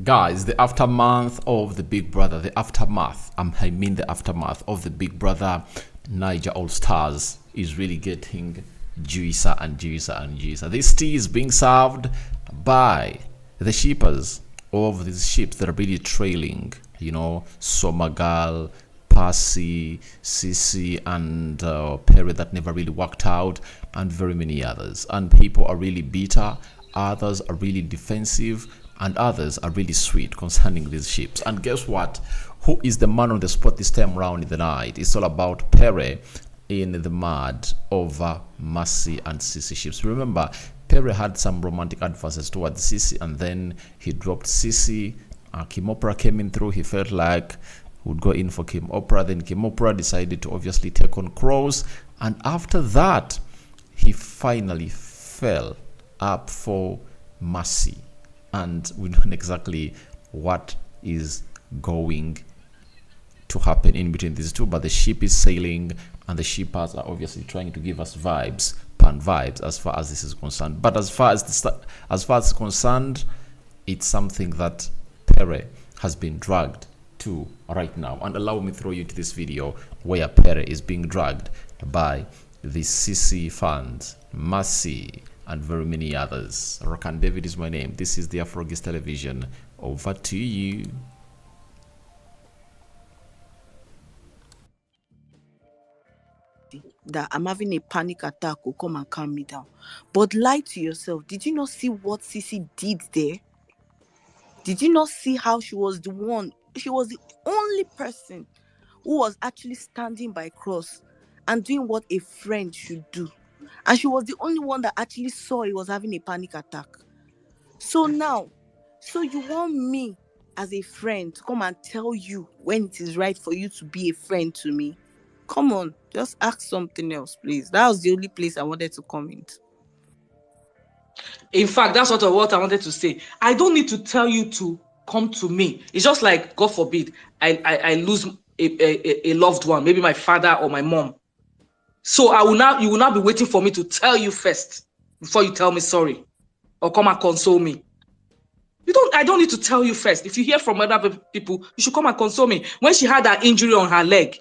Guys, the aftermath of the Big Brother, the aftermath of the Big Brother Niger All Stars is really getting juicer and juicer and juicer. This tea is being served by the shippers of these ships that are really trailing, you know, Somagal, Percy, CeCe and Pere that never really worked out, and very many others. And people are really bitter, others are really defensive, and others are really sweet concerning these ships. And guess what? Who is the man on the spot this time around in the night? It's all about Pere in the mud over Mercy and CeCe ships. Remember, Pere had some romantic advances towards CeCe, and then he dropped CeCe. Kim Opera came in through. He felt like he would go in for Kim Opera. Then Kim Opera decided to obviously take on Crows. And after that, he finally fell up for Mercy. And we don't know exactly what is going to happen in between these two, but the ship is sailing and the shippers are obviously trying to give us vibes, pan vibes, as far as this is concerned. But as far as it's concerned, it's something that Pere has been dragged to right now. And allow me to throw you into this video where Pere is being dragged by the CeCe fans, Mercy, and very many others. Rokan David is my name. This is the Afrogis Television. Over to you. That I'm having a panic attack will come and calm me down. But lie to yourself. Did you not see what CeCe did there? Did you not see how she was the only person who was actually standing by Cross and doing what a friend should do? And she was the only one that actually saw he was having a panic attack. So now, you want me as a friend to come and tell you when it is right for you to be a friend to me? Come on, just ask something else, please. That was the only place I wanted to comment. In fact, that's what I wanted to say. I don't need to tell you to come to me. It's just like, God forbid, I lose a loved one, maybe my father or my mom. So you will now be waiting for me to tell you first before you tell me sorry or come and console me. I don't need to tell you first. If you hear from other people, you should come and console me. When she had that injury on her leg,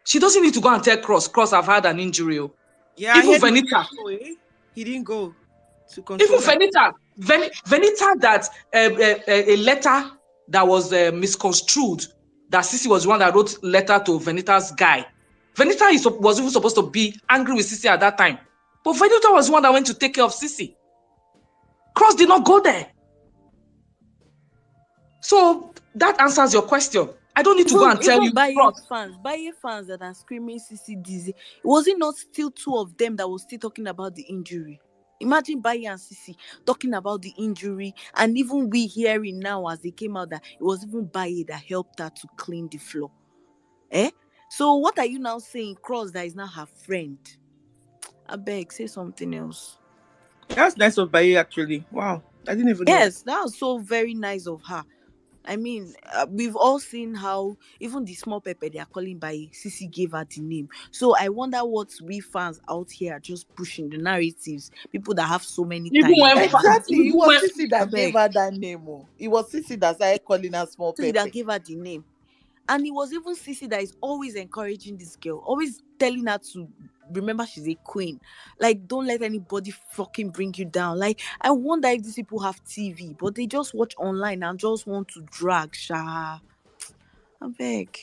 she doesn't need to go and tell Cross, I've had an injury. Yeah, even Venita. He didn't go to console. Even Venita, that a letter that was misconstrued, that CeCe was the one that wrote letter to Venita's guy. Venita was even supposed to be angry with CeCe at that time. But Venita was the one that went to take care of CeCe. Cross did not go there. So that answers your question. I don't need to go and tell you. Baye fans that are screaming CeCe dizzy. Was it not still two of them that was still talking about the injury? Imagine Baye and CeCe talking about the injury, and even we hearing now as they came out that it was even Baye that helped her to clean the floor. So what are you now saying, Cross, that is not her friend? I beg, say something else. That's nice of Baye, actually. Wow, I didn't even know. Yes, that was so very nice of her. I mean, we've all seen how even the small pepper they are calling Baye, CeCe gave her the name. So I wonder what we fans out here are just pushing the narratives. People that have so many times. Exactly. It was CeCe that gave her that name. It was CeCe that started calling her small pepper. CeCe that gave her the name. And it was even CeCe that is always encouraging this girl, always telling her to remember she's a queen. Like, don't let anybody fucking bring you down. Like, I wonder if these people have TV, but they just watch online and just want to drag Sha. I beg.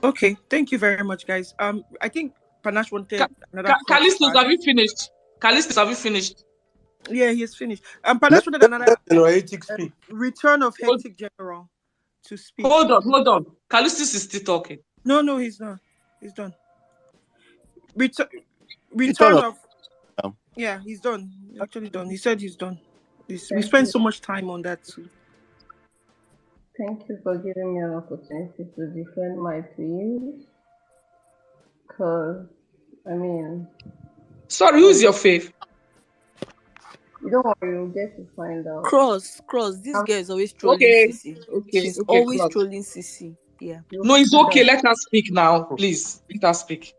Okay, thank you very much, guys. I think Panache wanted another. Callistus, have you finished? Callistus, have you finished? Yeah, he's finished. Panache wanted another return of Hectic General to speak. Hold on. Callistus is still talking. No, he's not. He's done. Return of. Yeah, he's done. Actually done. He said he's done. We spent so much time on that too. Thank you for giving me an opportunity to defend my views. Because, I mean... Sorry, who's your fave? Don't worry, you'll get to find out. Cross. This girl is always trolling CeCe. She's always trolling CeCe. Yeah. No, it's okay. Let her speak now, please. Let her speak.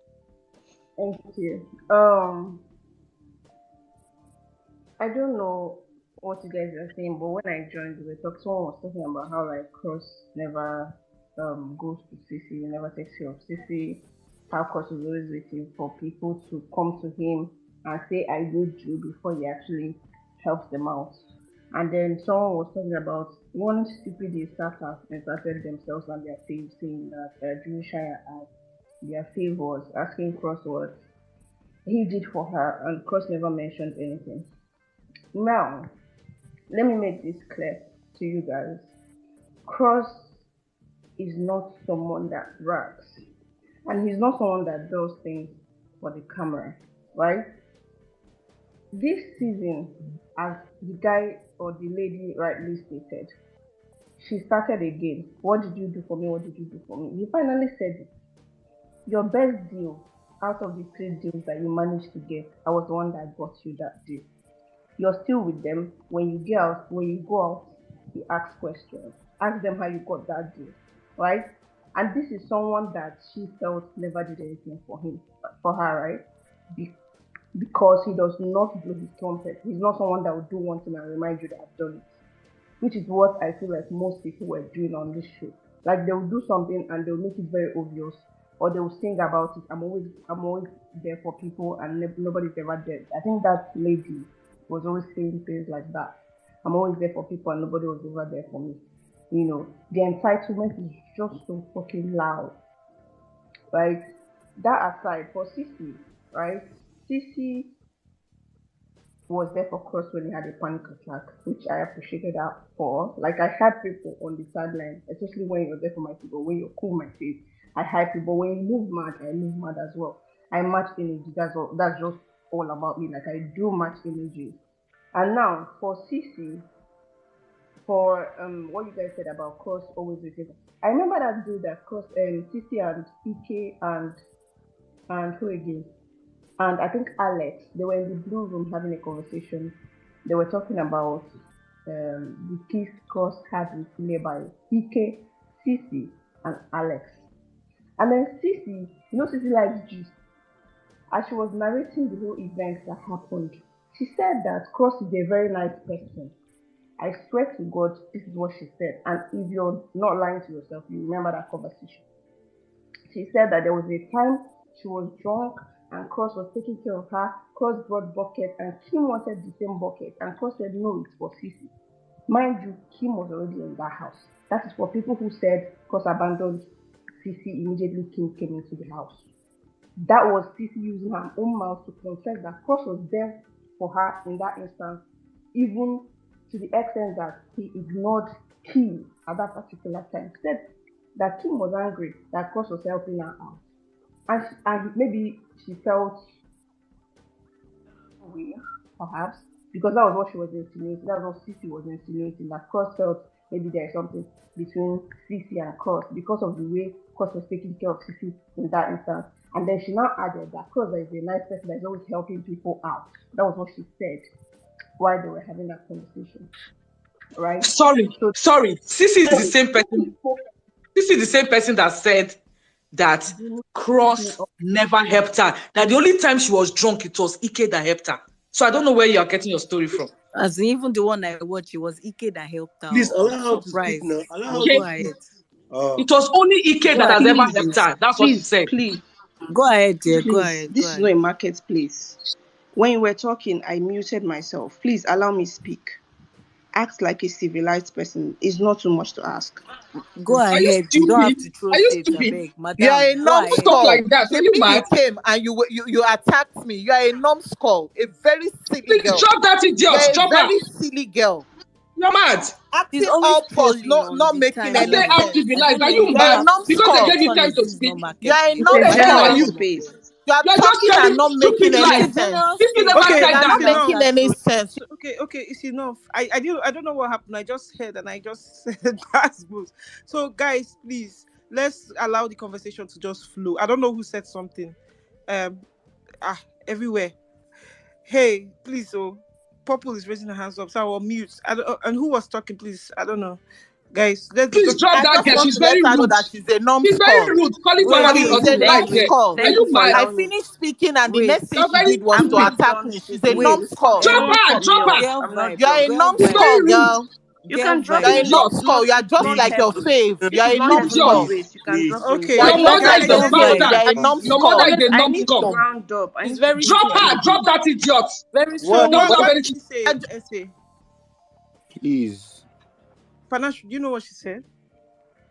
Thank you. I don't know. what you guys are saying, but when I joined, someone was talking about how like Cross never goes to CeCe, never takes care of CeCe, how Cross is always waiting for people to come to him and say I need you before he actually helps them out. And then someone was talking about one stupid inserter inserted themselves on their page saying that Judiciary and their fave was asking Cross what he did for her, and Cross never mentioned anything. Now, let me make this clear to you guys. Cross is not someone that rags, and he's not someone that does things for the camera, right? This season, as the guy or the lady rightly stated, she started again. What did you do for me? What did you do for me? You finally said it. Your best deal out of the 3 deals that you managed to get, I was the one that got you that deal. You're still with them. When you go out, you ask questions. Ask them how you got that deal, right? And this is someone that she felt never did anything for her, right? Because he does not blow his trumpet. He's not someone that will do one thing and remind you that I've done it. Which is what I feel like most people were doing on this show. Like they will do something and they'll make it very obvious, or they will sing about it. I'm always there for people, and nobody's ever there. I think that lady was always saying things like that. I'm always there for people, and nobody was ever there for me. You know, the entitlement is just so fucking loud, right? That aside, for CeCe, right? CeCe was there for Cross when he had a panic attack, which I appreciated her for. Like I had people on the sideline, especially when you're there for my people, when you're cool my face, I had people. When you move mad, I move mad as well. I match energy. That's all. That's just all about me. Like I do match energy. And now for CeCe, for what you guys said about Cross always with it. I remember that dude that Cross CeCe and Pere and who again? And I think Alex, they were in the blue room having a conversation. They were talking about the kiss Cross had with nearby Pere, CeCe, and Alex. And then CeCe, CeCe likes juice. As she was narrating the whole event that happened, she said that Cross is a very nice person. I swear to God, this is what she said. And if you're not lying to yourself, you remember that conversation. She said that there was a time she was drunk and Cross was taking care of her. Cross brought bucket and Kim wanted the same bucket. And Cross said, no, it's for CeCe. Mind you, Kim was already in that house. That is for people who said Cross abandoned CeCe immediately Kim came into the house. That was CeCe using her own mouth to confess that Cross was there for her in that instance, even to the extent that he ignored Kim at that particular time. He said that Kim was angry that Cross was helping her out. And maybe she felt weak, perhaps, because that was what she was insinuating. That was what CeCe was insinuating, that Cross felt maybe there is something between CeCe and Cross because of the way Cross was taking care of CeCe in that instance. And then she now added that Cross is a nice person that is always helping people out. That was what she said while they were having that conversation. Right? Sorry. CeCe is the same person. CeCe is the same person that said that Cross never helped her. That the only time she was drunk, it was Ike that helped her. So I don't know where you are getting your story from. As even the one I watched, it was Ike that helped her. Please allow her to speak now. Go ahead. It was only Ike that has ever helped her. That's what she said. Please. Go ahead, dear. Go ahead. This is not a marketplace. When you were talking, I muted myself. Please allow me speak. Act like a civilized person. It's not too much to ask. Go ahead. You don't have to throw shade, Abeg. Madam, you are a numbskull. like that. So you came and you attacked me. You are a numbskull, a very silly girl. Drop that idiot. You're a very silly girl. You're mad. Acting all plus, not making any sense. Are you mad? Because they gave you time to speak. You are a numbskull. You are talking and not making any sense. Not making any sense. Okay, it's enough. I don't know what happened. I just heard and I just said that's good. So guys, please let's allow the conversation to just flow. I don't know who said something. Everywhere. Hey, please, Purple is raising her hands up. So I will mute. And who was talking, please? I don't know. Guys, let's Please just. drop I that just girl. want She's to let very her know rude. that she's a She's very numbskull. rude. Calling Wait, somebody She's wait, a wait, uncivilized wait. here. numbskull. Are Thank you you for mad? I allowing me. finished speaking, and the Wait, next thing You're she very did was I'm to not attack done me. She's a speaking. Wait, numbskull. drop Don't her. cut me Drop her. off. girl I'm not vibe, You're a done. girl She's vibe, very numbskull, rude. girl. You girl can drop You're vibe. me. a Idiot. numbskull. You're It's just not like your heavy. fave. Please, This You're is a not heavy on my Idiot. numbskull. waist. You can please. drop me. Okay, You're Your okay, just mother guys, like is a your Girl let's fave. vibe. bastard. You're a Your mother numbskull. is a I need to numbskull. round up. I It's need to very give Drop you strong. her. Drop that idiot. very What? So Don't strong. have what did anything. she say? Essay. Please, Panache, do you know what she said?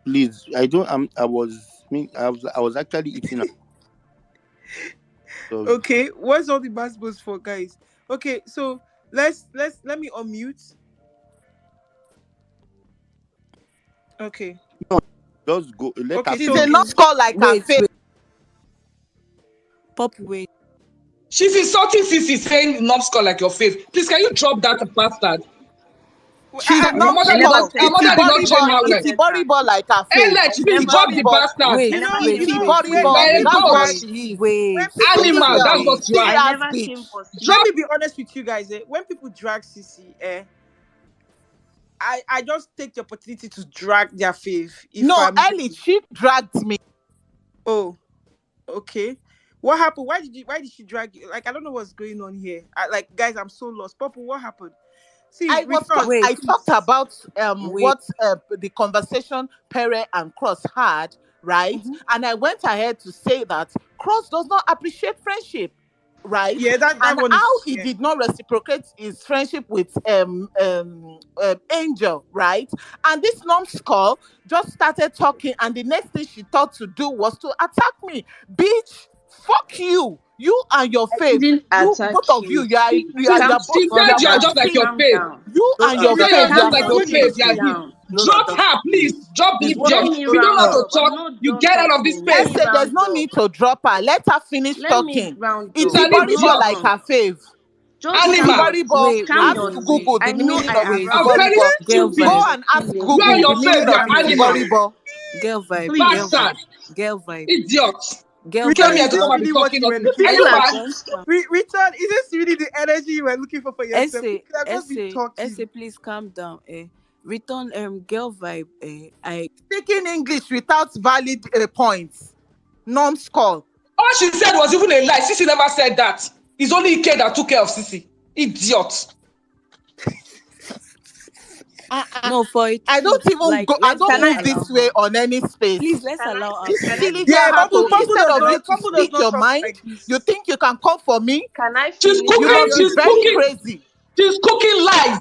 please. I don't. I was actually eating. Sorry. Okay, what's all the basketballs for, guys? Okay, so let me unmute. Okay, Just go. Let her okay, She's so a finish. it's numbskull like her Wait, fave. wait. Pop, wait. She's insulting CeCe, saying numbskull like your face. Please, can you drop that bastard? She's a Your mother I did never not. numbskull. Her said Itty mother that. did not body train ball. her I never well. Itty said body that. ball like her fave. Alex, I please Itty never drop body the said ball. that. bastard. Wait, I you never know, came wait, Itty for wait, body wait, CC. ball. You're a wait, That's what ghost. wait, she is. when wait, people Silly Animal. That's girl. what wait. you Silly are. I ass never came bitch. for CC. Drop. let me be honest with you guys. When people drag CC, I just take the opportunity to drag their fave. If No, I'm Ellie, she dragged me. oh, okay. What happened? Why did she drag you? Like, I don't know what's going on here. Like, guys, I'm so lost. Papa, what happened? See, return, Wait, I talked please. about wait. what the conversation Pere and Cross had, right? Mhm. And I went ahead to say that Cross does not appreciate friendship, right? Yeah, that And one how is he yeah. did not reciprocate his friendship with Angel, right? And this numbskull just started talking, and the next thing she thought to do was to attack me. Bitch, fuck you. You and your I fave. didn't You, attack both of you, you. you're Calm, both She you said are you are both just like your calm thief. face. down. You and She your said you are fave, you just are Calm like down. your both face. Please You thief. are sit him. down. Drop her, please. Drop this Please let girl. me We don't know round how to up. talk. I'm not You done get out of this talking. Let face. me Esther, there's round no up. need to drop her. Let her finish Let me talking. round She's up. Itty an I'm body not ball idiot. like done. her fave. Just Itty calm Animal. your body ball. tone. Wait, Calm wait, Ask your wait. Google tone. the I know meaning I of I'm Itty harassed body very you. ball. Girl stupid. Go vibe. Stop and ask killing You and Google me. the your face, meaning you of are Itty Please. body animal. ball. Girl vibe. Girl Please. vibe. Bastard. Girl vibe. Idiot. Girl You came Return, vibe. here is to this come and be really what talking you were nonsense. looking Are for? you Essay, mad? just calm. Return, is this really the energy you were looking for yourself? You Essay, could have just been essay, essay, talking. please calm down. Return girl vibe. I Speaking English without valid points. Numbskull. All she said was even a lie. Sissy never said that. It's only Ike that took care of Sissy. Idiot. Uh-uh. no for a I don't truth. even Like go. I don't let's Can just I move allow this way her. on any Please space. let's can I allow her speak? This Can I finish. silly speak? girl Yeah, had to, Bumble instead does of not you to Bumble does speak not your talk mind, like you this. think you can come for me? Can I She's finish You cooking. must be speaking? She's very cooking. crazy. She's cooking lies.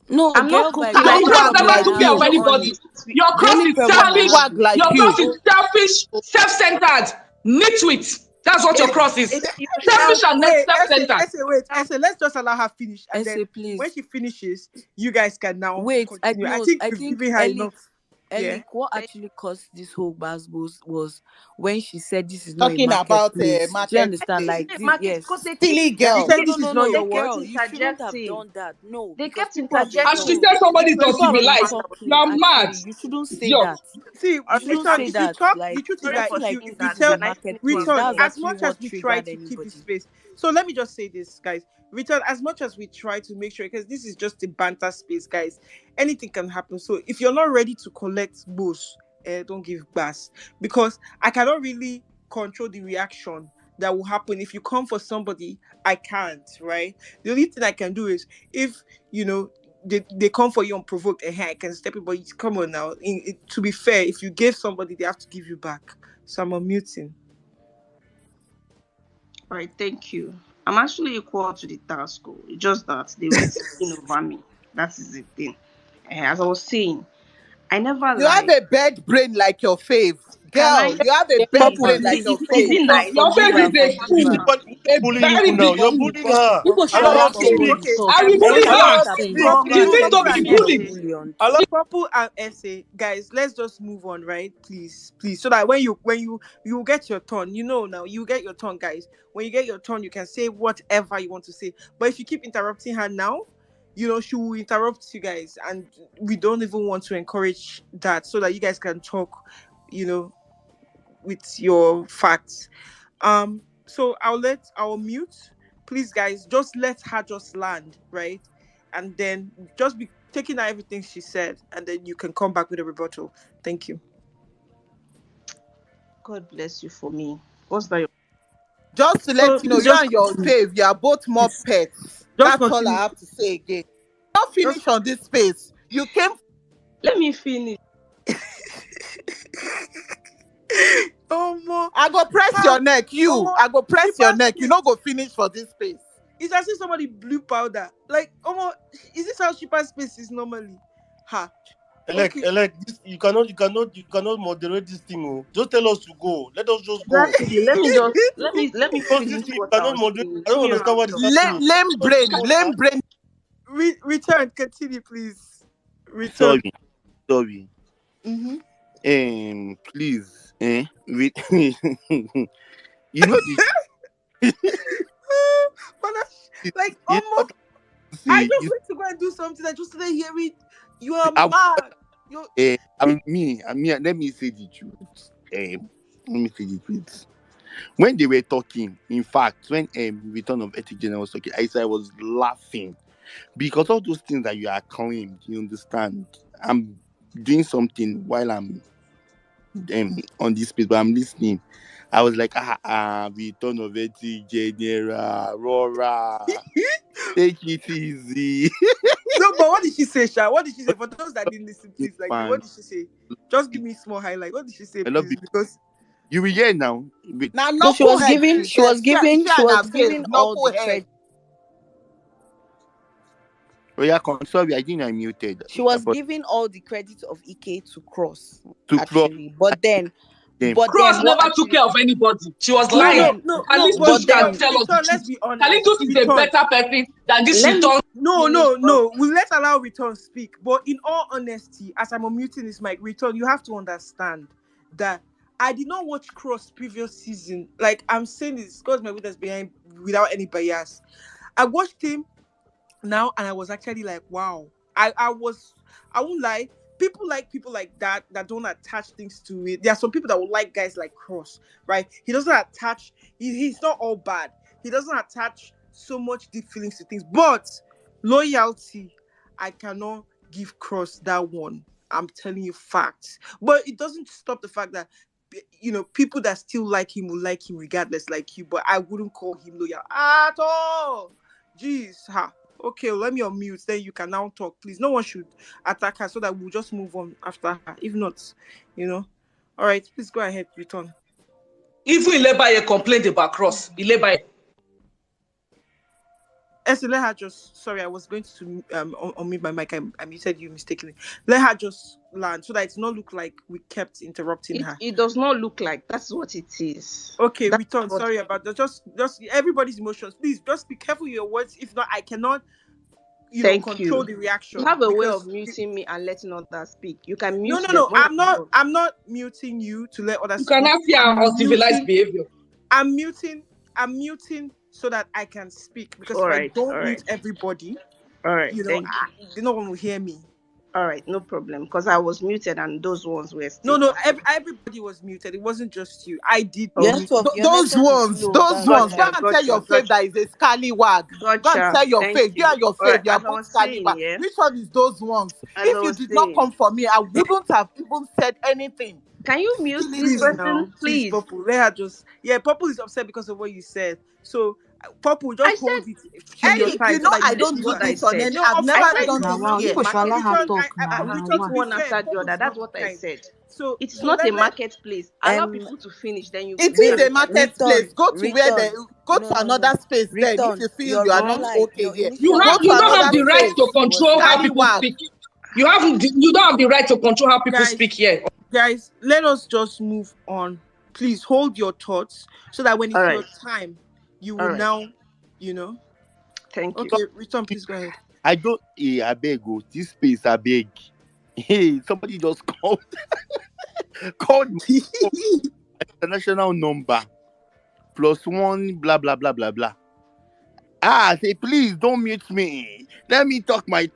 No, I'm not girl vibe. cooking. The Your I only cross just Swag problem never I like took want care to of have, you. be anybody. honest. Your the cross only is problem I selfish. have Swag with like Your cross you. is selfish, self-centered, nitwit. That's what your cross is. It's your Selfish shout. and Wait, self-centered. wait, let's just allow her finish, and then Essay, when please. she finishes, you guys can now Wait, I continue. I know. think I we've think given her Ellie, enough. Yeah. what actually caused this whole basketballs was when she said this is not a Talking about marketplace. Do you understand? marketplace. Like Hey, this, market, because yes. they keep Silly She girl. said No, they, no, this is no, no, not they no, your kept what? girl. You shouldn't have interjecting. done that. No, They because kept people have been And she interjecting. said talking. The somebody person does People have TV was been live. fine. That was You talking. are mad. Actually, you shouldn't say Idiot. that. See, You shouldn't return. say If you that. talk, the Like, truth is I sorry that for feel like saying this that. is a tell Can I finish what marketplace. I'm return, That's saying? as actually much as what we try triggered to keep his anybody. space. So let me just say this, guys. Return, as much as we try to make sure, because this is just a banter space, guys. Anything can happen. So if you're not ready to collect both, don't give gas, because I cannot really control the reaction that will happen if you come for somebody. I can't, right? The only thing I can do is if you know they come for you unprovoked, and I can step in. But come on now. To be fair, if you gave somebody, they have to give you back. So I'm unmuting. All right, thank you. I'm actually equal to the task. It's just that they were speaking over me. That is the thing. As I was saying, I never You have lied. a bad brain like your fave. Can Girl, I you have a Yeah, bad please? Purple, brain Is like it, your is, please, is fave. Purple, it nice? Your forgive face her, is a forgive fool. her. Everybody A bullying very you now. big You're fool. bullying her. People should Allow let her to Purple speak. Okay. talk. I will Let bully her her. let Hello. her finish. Purple, She's Please fit stop to Purple be and using her bullied. Essay. bullion. Allow. Purple and Essay, guys, let's just move on, right? Please, so that when you get your turn, now you get your turn, guys. When you get your turn, you can say whatever you want to say. But if you keep interrupting her now, she will interrupt you guys, and we don't even want to encourage that, so that you guys can talk, you know, with your facts. So I'll mute. Please, guys, just let her just land, right? And then just be taking out everything she said, and then you can come back with a rebuttal. Thank you. God bless you for me. What's that? Just to So let you know, please you just and your continue. fave, you are both more Please, pets. just That's all I continue. have to say again. Not Just finish on this space. You came. Let me finish. oh more. I go press your neck. I go She press your passed neck. me. You not go finish for this space. It's as if somebody blew powder. Like, is this how she pass spaces normally? Ha. Okay. This, you cannot moderate this thing. Oh. Just tell us to go. Let us just go. Exactly. Let me Because this finish thing you what I cannot was moderate. saying. I Give don't me a understand round what is of happening. applause. Lame brain. Return. Continue, please. Return. Sorry. Mm-hmm. Please. You know the But like, you know what I I say. just went to go and do something. I just started hearing you are I, mad. You. let me say the truth. Let me say the truth. When they were talking, in fact, when Return of Ethic General was talking, I was laughing because all those things that you are claimed, you understand. I'm doing something while I'm on this page, but I'm listening. I was like, Return of Ethic General, Rora, take it easy. No, but what did she say, Sha? What did she say? For those that didn't listen, please, like, what Fine. did she say? Just give me a small highlight. What did she say, I love please? you. Because You will hear now. Wait. Now No, she was knucklehead. giving, she was giving, she and her was giving fave, all the knucklehead. credit. Oh yeah, sorry, I think I muted. She was But giving all the credit of Ike to Cross, to cross actually. But then, them. Cross what never took actually, care of anybody. She was but lying. then, but Kalitus but can then, tell us the let's truth. be honest. Kalitus is a Return. better person than this Let me return. No. Let's allow Return speak. But in all honesty, as I'm unmuting this mic, Return, you have to understand that I did not watch Cross previous season. Like, I'm saying this because my witness behind without any bias. I watched him now and I was actually like, wow. I won't lie. People like that don't attach things to it. There are some people that will like guys like Cross, right? He doesn't attach, he's not all bad. He doesn't attach so much deep feelings to things, but loyalty, I cannot give Cross that one. I'm telling you facts. But it doesn't stop the fact that people that still like him will like him regardless, like you, but I wouldn't call him loyal at all. Jeez, okay, let me unmute, then you can now talk, please. No one should attack her so that we'll just move on after her. If not, all right, please go ahead, Return. Even Ilebaye complained about Cross. Ilebaye. Essie, let her just, sorry, I was going to unmute my mic. I muted you mistakenly. Let her just land so that it's not look like we kept interrupting her. It does not look like that's what it is. Okay, That's Return, what- sorry about that. Just everybody's emotions. Please just be careful with your words. If not, I cannot Thank control you. the reaction. You have a way Because of muting me and letting others speak. You can mute them. no. When I'm I'm not muting you to let others You speak. cannot see our uncivilized behavior. I'm muting so that I can speak, because if I don't mute everybody, all right. Thank you. no one will hear me. All right, no problem. Because I was muted and those ones were still. No, everybody was muted. It wasn't just you. I did. your mute. network, your Those network is ones, slow. those That's ones. why. Go and tell your fave that is a scallywag. Go and tell your Thank fave. You and your All right, fave, you are as I both was saying, scallywag. yeah. Which one is those ones? As I If you was did not saying. come for me, I wouldn't have even said anything. Can you mute Silly this Please thing. person, now, please, please? Purple. Let her just. Yeah, Purple is upset because of what you said. So, Purple, I just said hold it till your Eric, time you so know that I you this don't is do deliver. what I this on said. any. No, I've of never I course said I done it Now, is this know. not wow, a here. people shall let her marketplace. talk now. You Return, to Wow. people be want to fair, start the Purple other. is That's not what this I kind. said. So, It's so not a let marketplace. Allow people to finish, then you It is can a Return, marketplace. Go to where return. the go No, to no, no. another space. Then, if Return. you feel Your you are not reply, okay your here, You initial go to don't have another the reply right space. to was control how people Scallywag. speak. You don't have the right to control how people speak here. guys, let us just move on. Please hold your thoughts so that when All it's right. your time, you All will right. now, Thank you. Okay, Return, please go ahead. I don't. I beg. Oh, this space. I beg. Hey, somebody just called my international number +1 blah blah blah blah blah. Say please don't mute me. Let me talk my.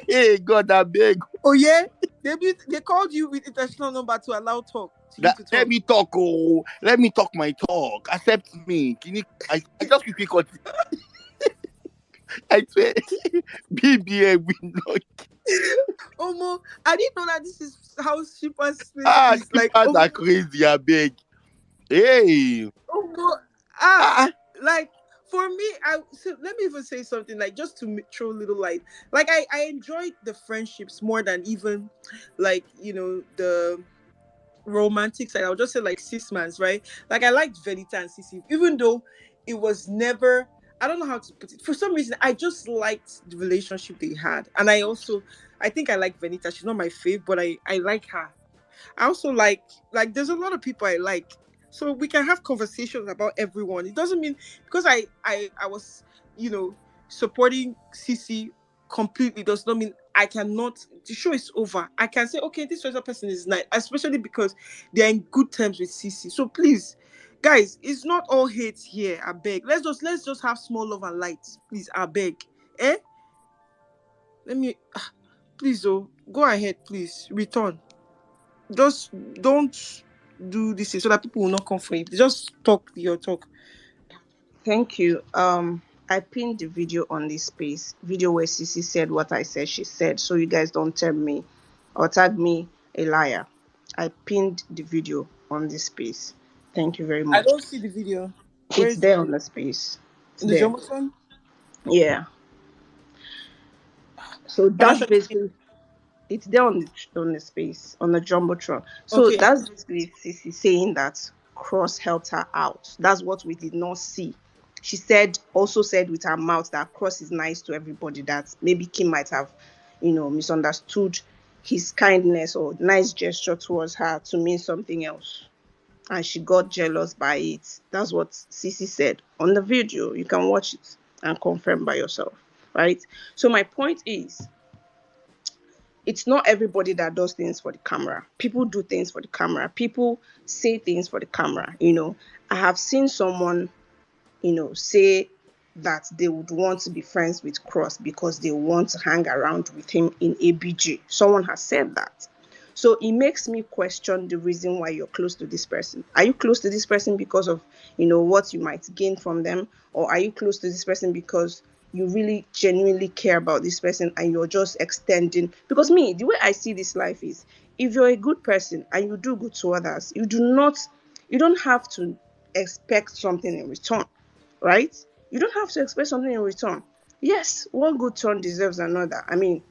Hey God, I beg. Oh yeah, they called you with international number to allow you to Let talk. me talk. Oh, let me talk my talk. Accept me. Can you? I just quickly cut. I swear, BBA we know. Omo, I didn't know that this is how shippers space Ah, is. Like, shippers oh, are crazy, I beg. Hey. omo, ah, Ah, like for me, let me even say something like just to throw a little light. Like, I enjoyed the friendships more than even, like, the romantic side. I'll just say like cis mans, right? Like I liked Venita and CeCe, even though it was never. I don't know how to put it. For some reason, I just liked the relationship they had, and I think I like Venita. She's not my fave, but I like her. I also like there's a lot of people I like. So we can have conversations about everyone. It doesn't mean because I was, supporting CC completely does not mean I cannot the show is over. I can say, okay, this other person is nice, especially because they're in good terms with CC. So please, guys, it's not all hate here. I beg. Let's just have small love and light. Please, I beg. Eh? Let me please go ahead, please. Return. Just don't do this so that people will not come for you. Just talk your talk. Thank you. I pinned the video on this space, video where CeCe said what I said she said, so you guys don't tell me or tag me a liar. I pinned the video on this space. Thank you very I much. don't see the video. Where It's is the there on video? the space. It's In the there. Jumbotron? Yeah. So Can I that's show it again? basically it's there on the space on the jumbotron. So Okay. that's basically Sissy saying that Cross helped her out. That's what we did not see. She also said with her mouth that Cross is nice to everybody. That maybe Kim might have, misunderstood his kindness or nice gesture towards her to mean something else, and she got jealous by it. That's what Sissy said on the video. You can watch it and confirm by yourself, right? So my point is, it's not everybody that does things for the camera. People do things for the camera. People say things for the camera. I have seen someone, say that they would want to be friends with Cross because they want to hang around with him in ABG. Someone has said that. So it makes me question the reason why you're close to this person. Are you close to this person because of, what you might gain from them? Or are you close to this person because you really genuinely care about this person and you're just extending? Because me, the way I see this life is, if you're a good person and you do good to others, you don't have to expect something in return, right? You don't have to expect something in return. Yes, one good turn deserves another. I mean,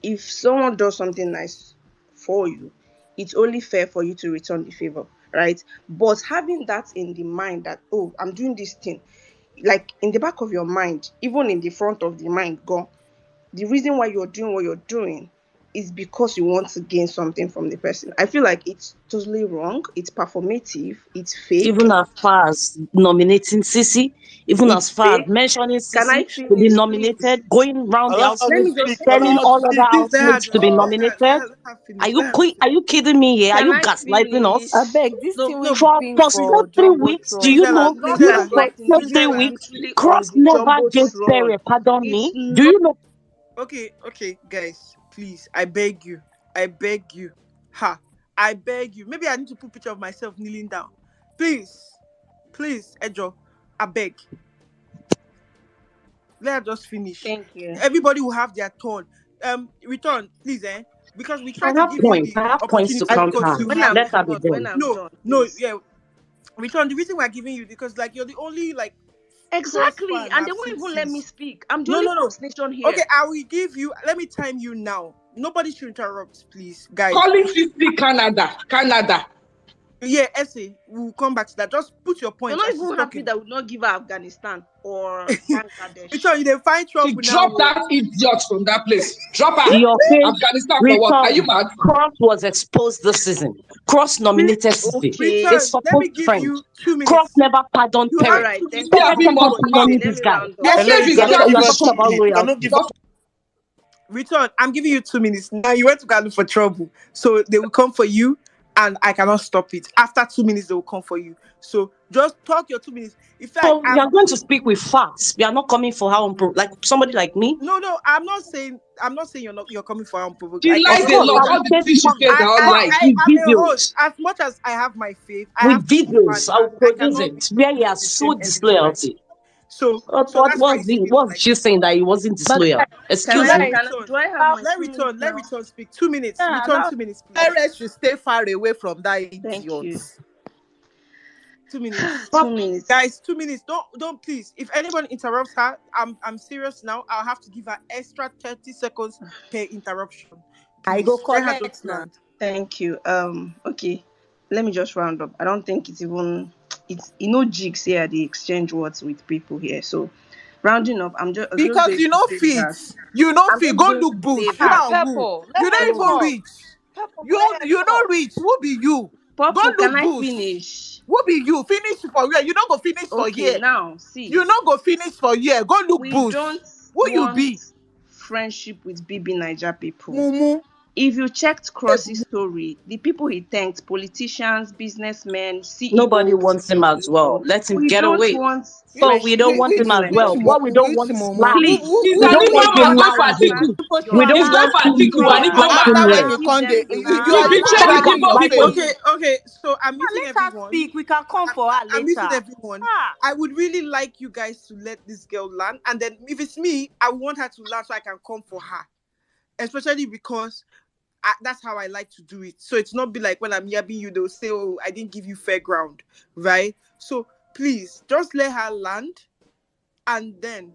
if someone does something nice for you, it's only fair for you to return the favor, right? But having that in the mind that, oh, I'm doing this thing, like in the back of your mind, even in the front of the mind, go, the reason why you're doing what you're doing is because you want to gain something from the person. I feel like it's totally wrong. It's performative. It's fake. Even as far as nominating CeCe, even It's as far as fake. mentioning Can CeCe I to be finish, please? nominated, going round the allow her Let to housemate, me just speak. Allow telling her finish. to all other speak. Please let her housemates to just be Oh, nominated. let her Are finish. you Let her finish. are you kidding me here? Are can you I gaslighting finish? I us? beg, this No, thing no, will be For doing for for 3 weeks, do Jumbotron. you Gisela, know? It's not Do you that know Gisela, for fighting. those This three is Gisela. weeks, literally on Cross the never gave jumbotron. Pere, pardon It's me. Do not. you know? Okay, guys, please, I beg you. I beg you. Ha. I beg you. Maybe I need to put picture of myself kneeling down. Please, Ejo. I beg. Let her just finish. Thank you. Everybody will have their turn. Return, please, because we try I to have give you points. the I have points to opportunity because counter. you When have I'm Let her be done, when done. I'm no, done, no, please. yeah. Return. The reason we're giving you because like you're the only like close Exactly. fan And they I've won't seen even let me since. speak. I'm the No, only no, no. First Nation Okay, here. I will give you. Let me time you now. Nobody should interrupt, please, guys. Calling 50 Canada. Yeah, essay. We'll come back to that. Just put your You're point not as she's even happy talking. that we not give her Afghanistan or Bangladesh. Return. You didn't find She trouble now. dropped that idiot from that place. Drop To her. your face, Afghanistan for what? Are you return. mad? Cross was exposed this season. Cross nominated CeCe. Okay. A Return. Let me supposed give friend. you 2 minutes. Cross never pardoned You All have Pere. right. two. Thank Be you. Pere having kept more on calling mouth. this Let me guy. round Your up. Hello, shame you is You're, cannot black. give you're her talking 2 about minutes. You loyalty. cannot give her. Return. I'm giving you 2 minutes. Now you went to go look for trouble. So they will come for you and I cannot stop it. After 2 minutes, they will come for you. So just talk your 2 minutes. In fact, So we are going to speak with facts. We are not coming for how like somebody like me. no, I'm not saying you're coming for unprovoked. She Like Of lies a course, lot. I All will the say things she says are all lies. facts with I'm a host. videos. As much as I have my faith, I With have to give videos, I banter. will I produce cannot be it where he has the same showed every time. disloyalty. So But that's why you see people what's like she saying that he wasn't But disloyal? Excuse let me. return. do I have my Let 2 minutes return. Let now? return speak. 2 minutes. Yeah, Return allow 2 minutes, please. parents should stay far away from that Thank idiot. you. 2 minutes. 2 minutes. Guys, 2 minutes. Don't please. If anyone interrupts her, I'm serious now. I'll have to give her extra 30 seconds per interruption. I Please. go Let her collect just now. land. Thank you. Okay. Let me just round up. I don't think it's jigs here. They exchange words with people here. So, rounding up, I'm just Because going you to know say fit. that You know I'm fit. just Go going look to bush. say You that. know who. Pepper, let You her don't even talk. reach. Pepper, You let her you don't talk. reach. Who be you? Go Purple, look can I bush. finish? Who be you? Finish for where? You don't go finish for Okay, here. now see. You don't go finish for here. Go look We bush. don't Who you want be? friendship with BB Niger people. Mumu. If you checked Cross's story, the people he thanked, politicians, businessmen, CEOs, Nobody wants him as well. Let him we get don't away. want So we friendship don't with want him people as like well. that. What we don't Which want is mumu? lies. He's We an don't want informer. him Go for lying here. Atiku. Supposed to We don't He's allow going want for him Atiku to and he have come back. After when somewhere. you Give come them there, the you round. are You'll be even checking dragging people your before. face. Okay. So I'm meeting let her everyone. speak. We can come for her I'm meeting later. everyone. Ah. I would really like you guys to let this girl land, and then if it's me, I want her to land so I can come for her. Especially because that's how I like to do it. So it's not be like when I'm yabbing you, they'll say, "Oh, I didn't give you fair ground," right? So please just let her land, and then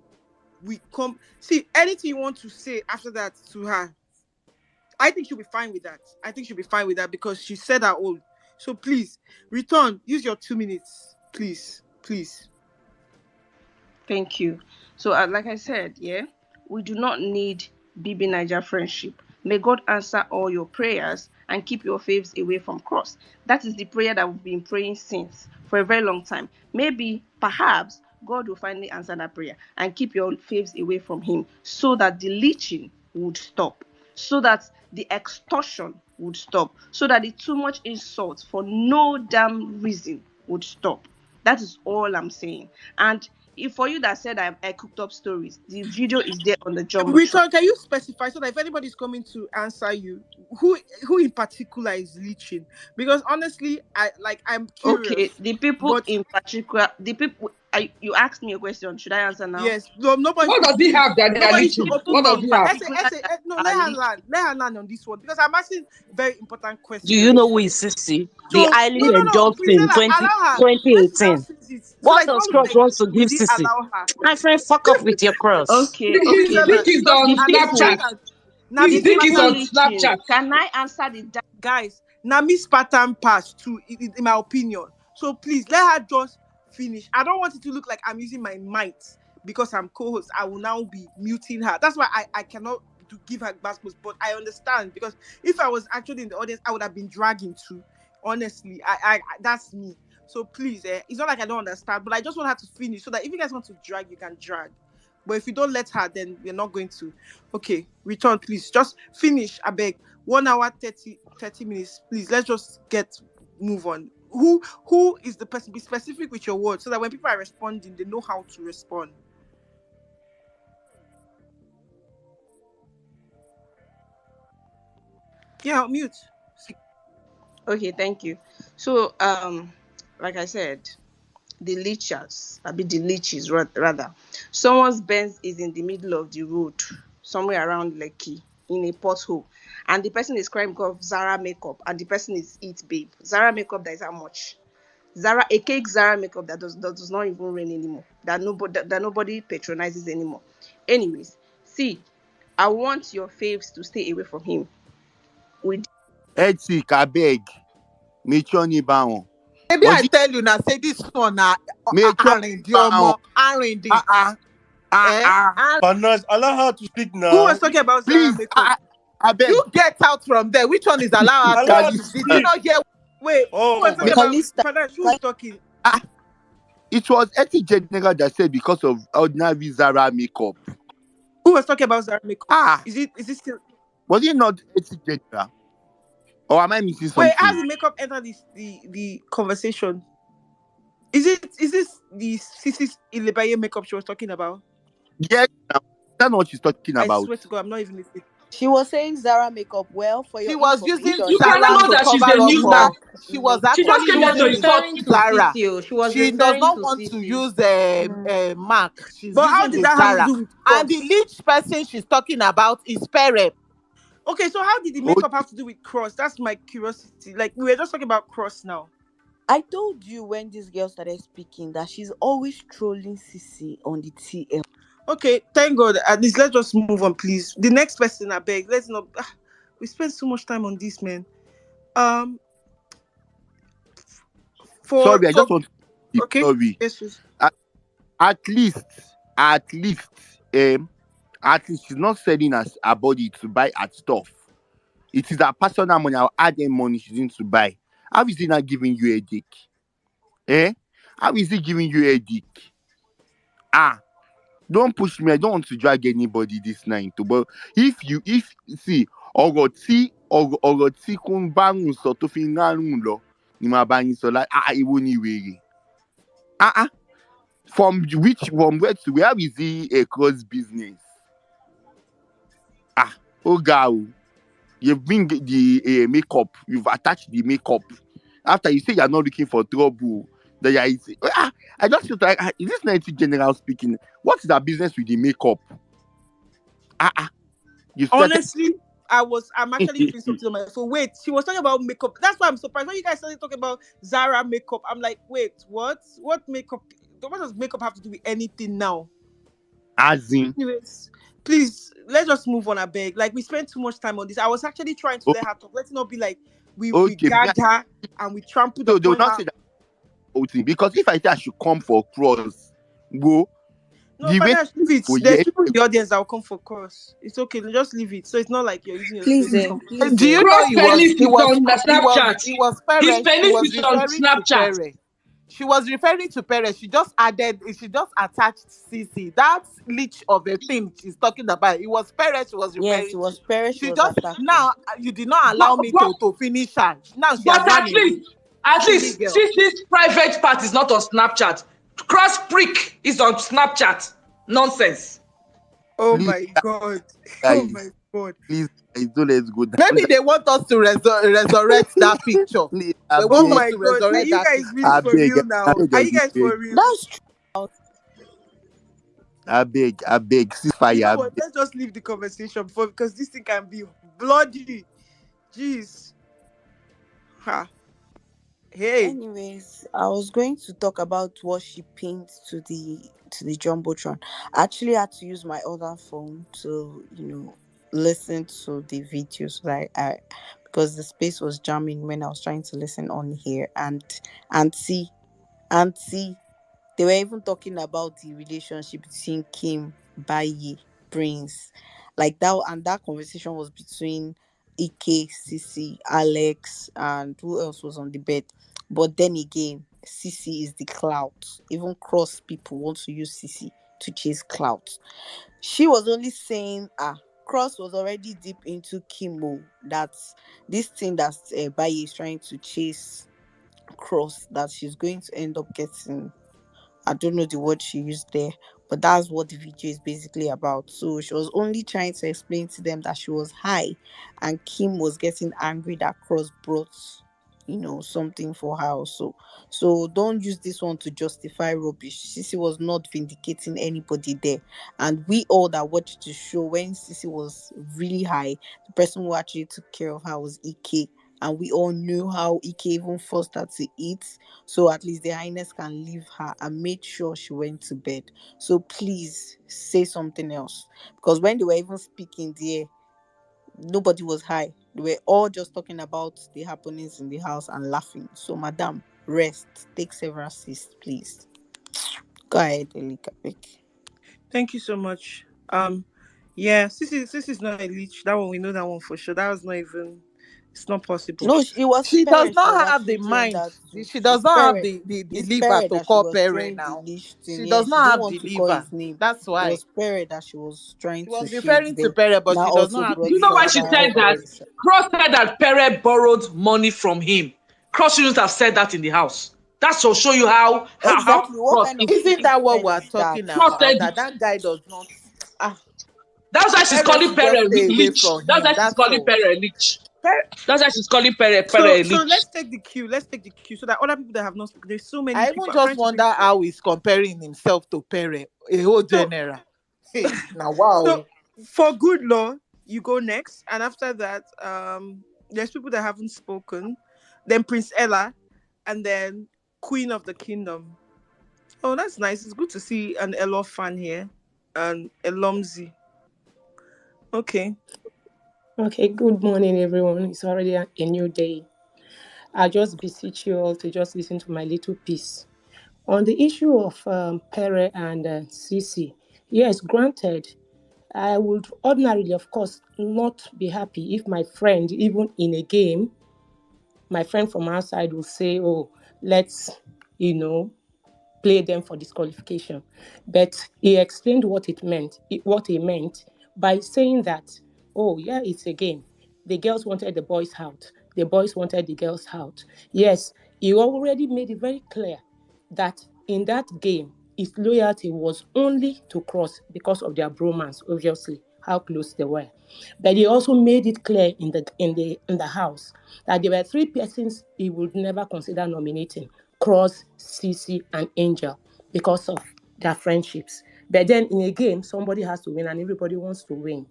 we come. See anything you want to say after that to her. I think she'll be fine with that. I think she'll be fine with that because she said her own. So please return. Use your 2 minutes, please. Thank you. So, like I said, yeah, we do not need BB Niger friendship. May God answer all your prayers and keep your faves away from cross. That is the prayer that we've been praying since for a very long time. Maybe, perhaps, God will finally answer that prayer and keep your faves away from him so that the leeching would stop, so that the extortion would stop, so that the too much insult for no damn reason would stop. That is all I'm saying. And if for you that said I cooked up stories, the video is there on the jumbotron. Return. Can you specify so that if anybody's coming to answer you, who in particular is leeching? Because honestly, I'm curious. Okay, the people But in particular, you asked me a question. Should I answer now? yes, no, nobody What should. does he have that they are Nobody should leeching? open What does mouth. he have? No, let her land. Let her land on this one because I'm asking very important Do you questions. know who is CeCe? The So highly no, endorsed in Priscilla, allow her. Let's now 2018. finish it. So What that it's does not look Cross like wants to we give didn't CeCe? allow her. My friend, fuck off with your cross. Okay, His okay. dick is Just on The people, Snapchat. the His dick is people on leeching. Snapchat. Can I answer the guys, now Miss pattern pass too, in my opinion. So please let her just finish. I don't want it to look like I'm using my might because I'm co-host. I will now be muting her. That's why I cannot give her basketballs. But I understand because if I was actually in the audience, I would have been dragging too. Honestly, I that's me. So please, it's not like I don't understand, but I just want her to finish so that if you guys want to drag, you can drag. But if you don't let her, then we're not going to. Okay, return, please. Just finish, I beg. 1 hour 30 minutes, please. Let's just move on. Who is the person? Be specific with your words so that when people are responding, they know how to respond. Yeah, mute. Okay, thank you. So, like I said, the leechers, the leeches rather. Someone's Benz is in the middle of the road, somewhere around Lekki, in a pothole, and the person is crying because of Zara makeup, and the person is it babe. Zara makeup that is how much? A cake Zara makeup that does not even rain anymore. That nobody patronizes anymore. Anyways, see, I want your faves to stay away from him. Ceec, abeg. Make ni ba won. Maybe Was I it tell you now, say this one na make Arindi ba won? Omo, Arindi. Eh? Honest, allow her to speak Who was now. talking about Zara Please, makeup? abeg. You get out from there. Which one is allowed to Allow her speak? to Did you speak. not hear? Wait, who was Oh talking my. about Calista, Finance? Who was talking? It was Ethic General that said because of ordinary Zara makeup. Who was talking about Zara makeup? Ah, Is it still? was it not Ethic General? Or am I missing Wait, something? how did makeup enter the conversation? Is this the CeCe's Ilebaye makeup she was talking about? Yes, now, that's not what she's talking I about. swear to God, I'm not even listening. She was saying Zara makeup. Well, for She your was using information, You she cannot Zara know uses to that she's cover a up new for. star. MAC She was She makeup. just actually came She there was to using insult referring to Zara. CeCe. Oh. She was She does referring not to want to CeCe. use Mm. Mark. She's But how using did the that have to Zara. do with And the cross? lead person she's talking about is Pere. Okay, so how did the Oh, makeup have to do with cross? That's my curiosity. Like we were just talking about cross now. I told you when this girl started speaking that she's always trolling Sissy on the TL. Okay, thank God. At least let's just move on, please. The next person, I beg. Let's not. We spend so much time on this, man. Um, for sorry, I just want to be okay, sorry. yes, yes. At, at least, at least, um, at least she's not selling her body to buy at stuff. It is her personal money. I'll add the money she's going to buy. How is he not giving you a dick? Eh? How is he giving you a dick? Ah, don't push me. I don't want to drag anybody this night. But if see, ọ̀rọ̀ tí kò ń bárùn sọ tó fi ń rárùn lọ ni màá bá yín sọ like ìwọ ni wèrè. From where to where is he across business? Oh girl, you've been the makeup, you've attached the makeup. After you say you're not looking for trouble, that I just feel like is this 90 general speaking? What's the business with the makeup? You started. Honestly, I'm actually feeling something on my phone. Wait, she was talking about makeup. That's why I'm surprised when you guys started talking about Zara makeup. I'm like, wait, what? What makeup? What does makeup have to do with anything now? As in, Anyways, please let's just move on. I beg. Like we spent too much time on this. I was actually trying to let her talk. Let's not be like we okay, gagged her and we trampled so they will upon not her. say that whole thing because if I say I should come for cross, go No, the way Father, leave it. for There's yeah, people in the audience that will come for course. It's okay. Just leave it. So it's not like you're using your Please, space to come. please, Do you know Cross penis is on the Snapchat. it was His Pere? She penis was is on referring to Snapchat. Pere. She was referring to Pere. She just attached CC. That's leech of a thing she's talking about. It was Pere she was yes, it referring to. was Pere she She was just attacking. now you did not But, allow me but, to finish her. Now she has but run away. at Silly least, girl. Cece's private part is not on Snapchat. Cross prick is on Snapchat. Nonsense. Oh please my God. Oh my guys, God. please guys, don't let's go down Maybe that. they want us to resurrect that picture. Please, I They want Oh us beg, my to God. Are resurrect you that guys picture. really I for beg, real I now? beg, Are I you guys beg, for real? That's true. I beg, You ceasefire, know I what? beg. Let's just leave the conversation before because this thing can be bloody. Jeez. Ha. Hey. Anyways, I was going to talk about what she pinned to the jumbotron. I actually had to use my other phone to, listen to the video so that because the space was jamming when I was trying to listen on here and see and see they were even talking about the relationship between Kim, Baye, Prince. Like that, and that conversation was between Ike, Sisi, Alex, and who else was on the bed. But then again, Sisi is the clout. Even cross people want to use Sisi to chase clout. She was only saying, Cross was already deep into Kimo. That's this thing that Baye is trying to chase Cross, that she's going to end up getting. I don't know the word she used there, but that's what the video is basically about. So she was only trying to explain to them that she was high and Kim was getting angry that Cross brought, something for her also. So don't use this one to justify rubbish. Sissy was not vindicating anybody there. And we all that watched the show when Sissy was really high, the person who actually took care of her was Ike. And we all knew how Ike even forced her to eat, so at least the highness can leave her and made sure she went to bed. So please say something else, because when they were even speaking there, nobody was high. They were all just talking about the happenings in the house and laughing. So madam, rest, take several seats, please. Go ahead, Elika. Thank you so much. Yeah, this is not a leech. That one we know that one for sure. That was not even. It's not possible. No, it was She does Pere she was not have the actually saying mind. that to. She does It's not have Pere. the It's liver Pere to that she call was Pere throwing the now. leash thing. She Yeah, does she not didn't have want the to call liver. his name. That's It why. was Pere that she was trying She to was shade referring to there. Pere, but Now she does also not have Do the brought you know it why up liver. she that said that? conversation. Cross said that Pere borrowed money from him. Cross shouldn't have said that in the house. That will show you how Exactly. What Cross kind of is. Isn't stupid that what friend we're is that? talking Cross about? said That guy does not. Ah, That's why she's Pere calling should Pere just a stay away leech. from That's him. why she's That's calling all. Pere a leech. Per- That's why she's calling Pere a So leech. let's take the cue. Let's take the cue so that other people that have not spoken. There's so many I people. even I'm trying just to wonder read. how he's comparing himself to Pere, a whole So general. Hey, now so wow. for good law, you go next, and after that, there's people that haven't spoken. Then Prince Ella, and then Queen of the Kingdom. Oh, that's nice. It's good to see an Elo fan here, and Elomzi. Okay. Okay, good morning, everyone. It's already a new day. I just beseech you all to just listen to my little piece. On the issue of Pere and CeCe, yes, granted, I would ordinarily, of course, not be happy if my friend, even in a game, my friend from outside will say, oh, let's, you know, play them for disqualification. But he explained what it meant, what he meant by saying that, oh yeah, it's a game. The girls wanted the boys out. The boys wanted the girls out. Yes, he already made it very clear that in that game, his loyalty was only to Cross because of their bromance, obviously, how close they were. But he also made it clear in the house that there were three persons he would never consider nominating: Cross, CeCe, and Angel, because of their friendships. But then in a game, somebody has to win, and everybody wants to win.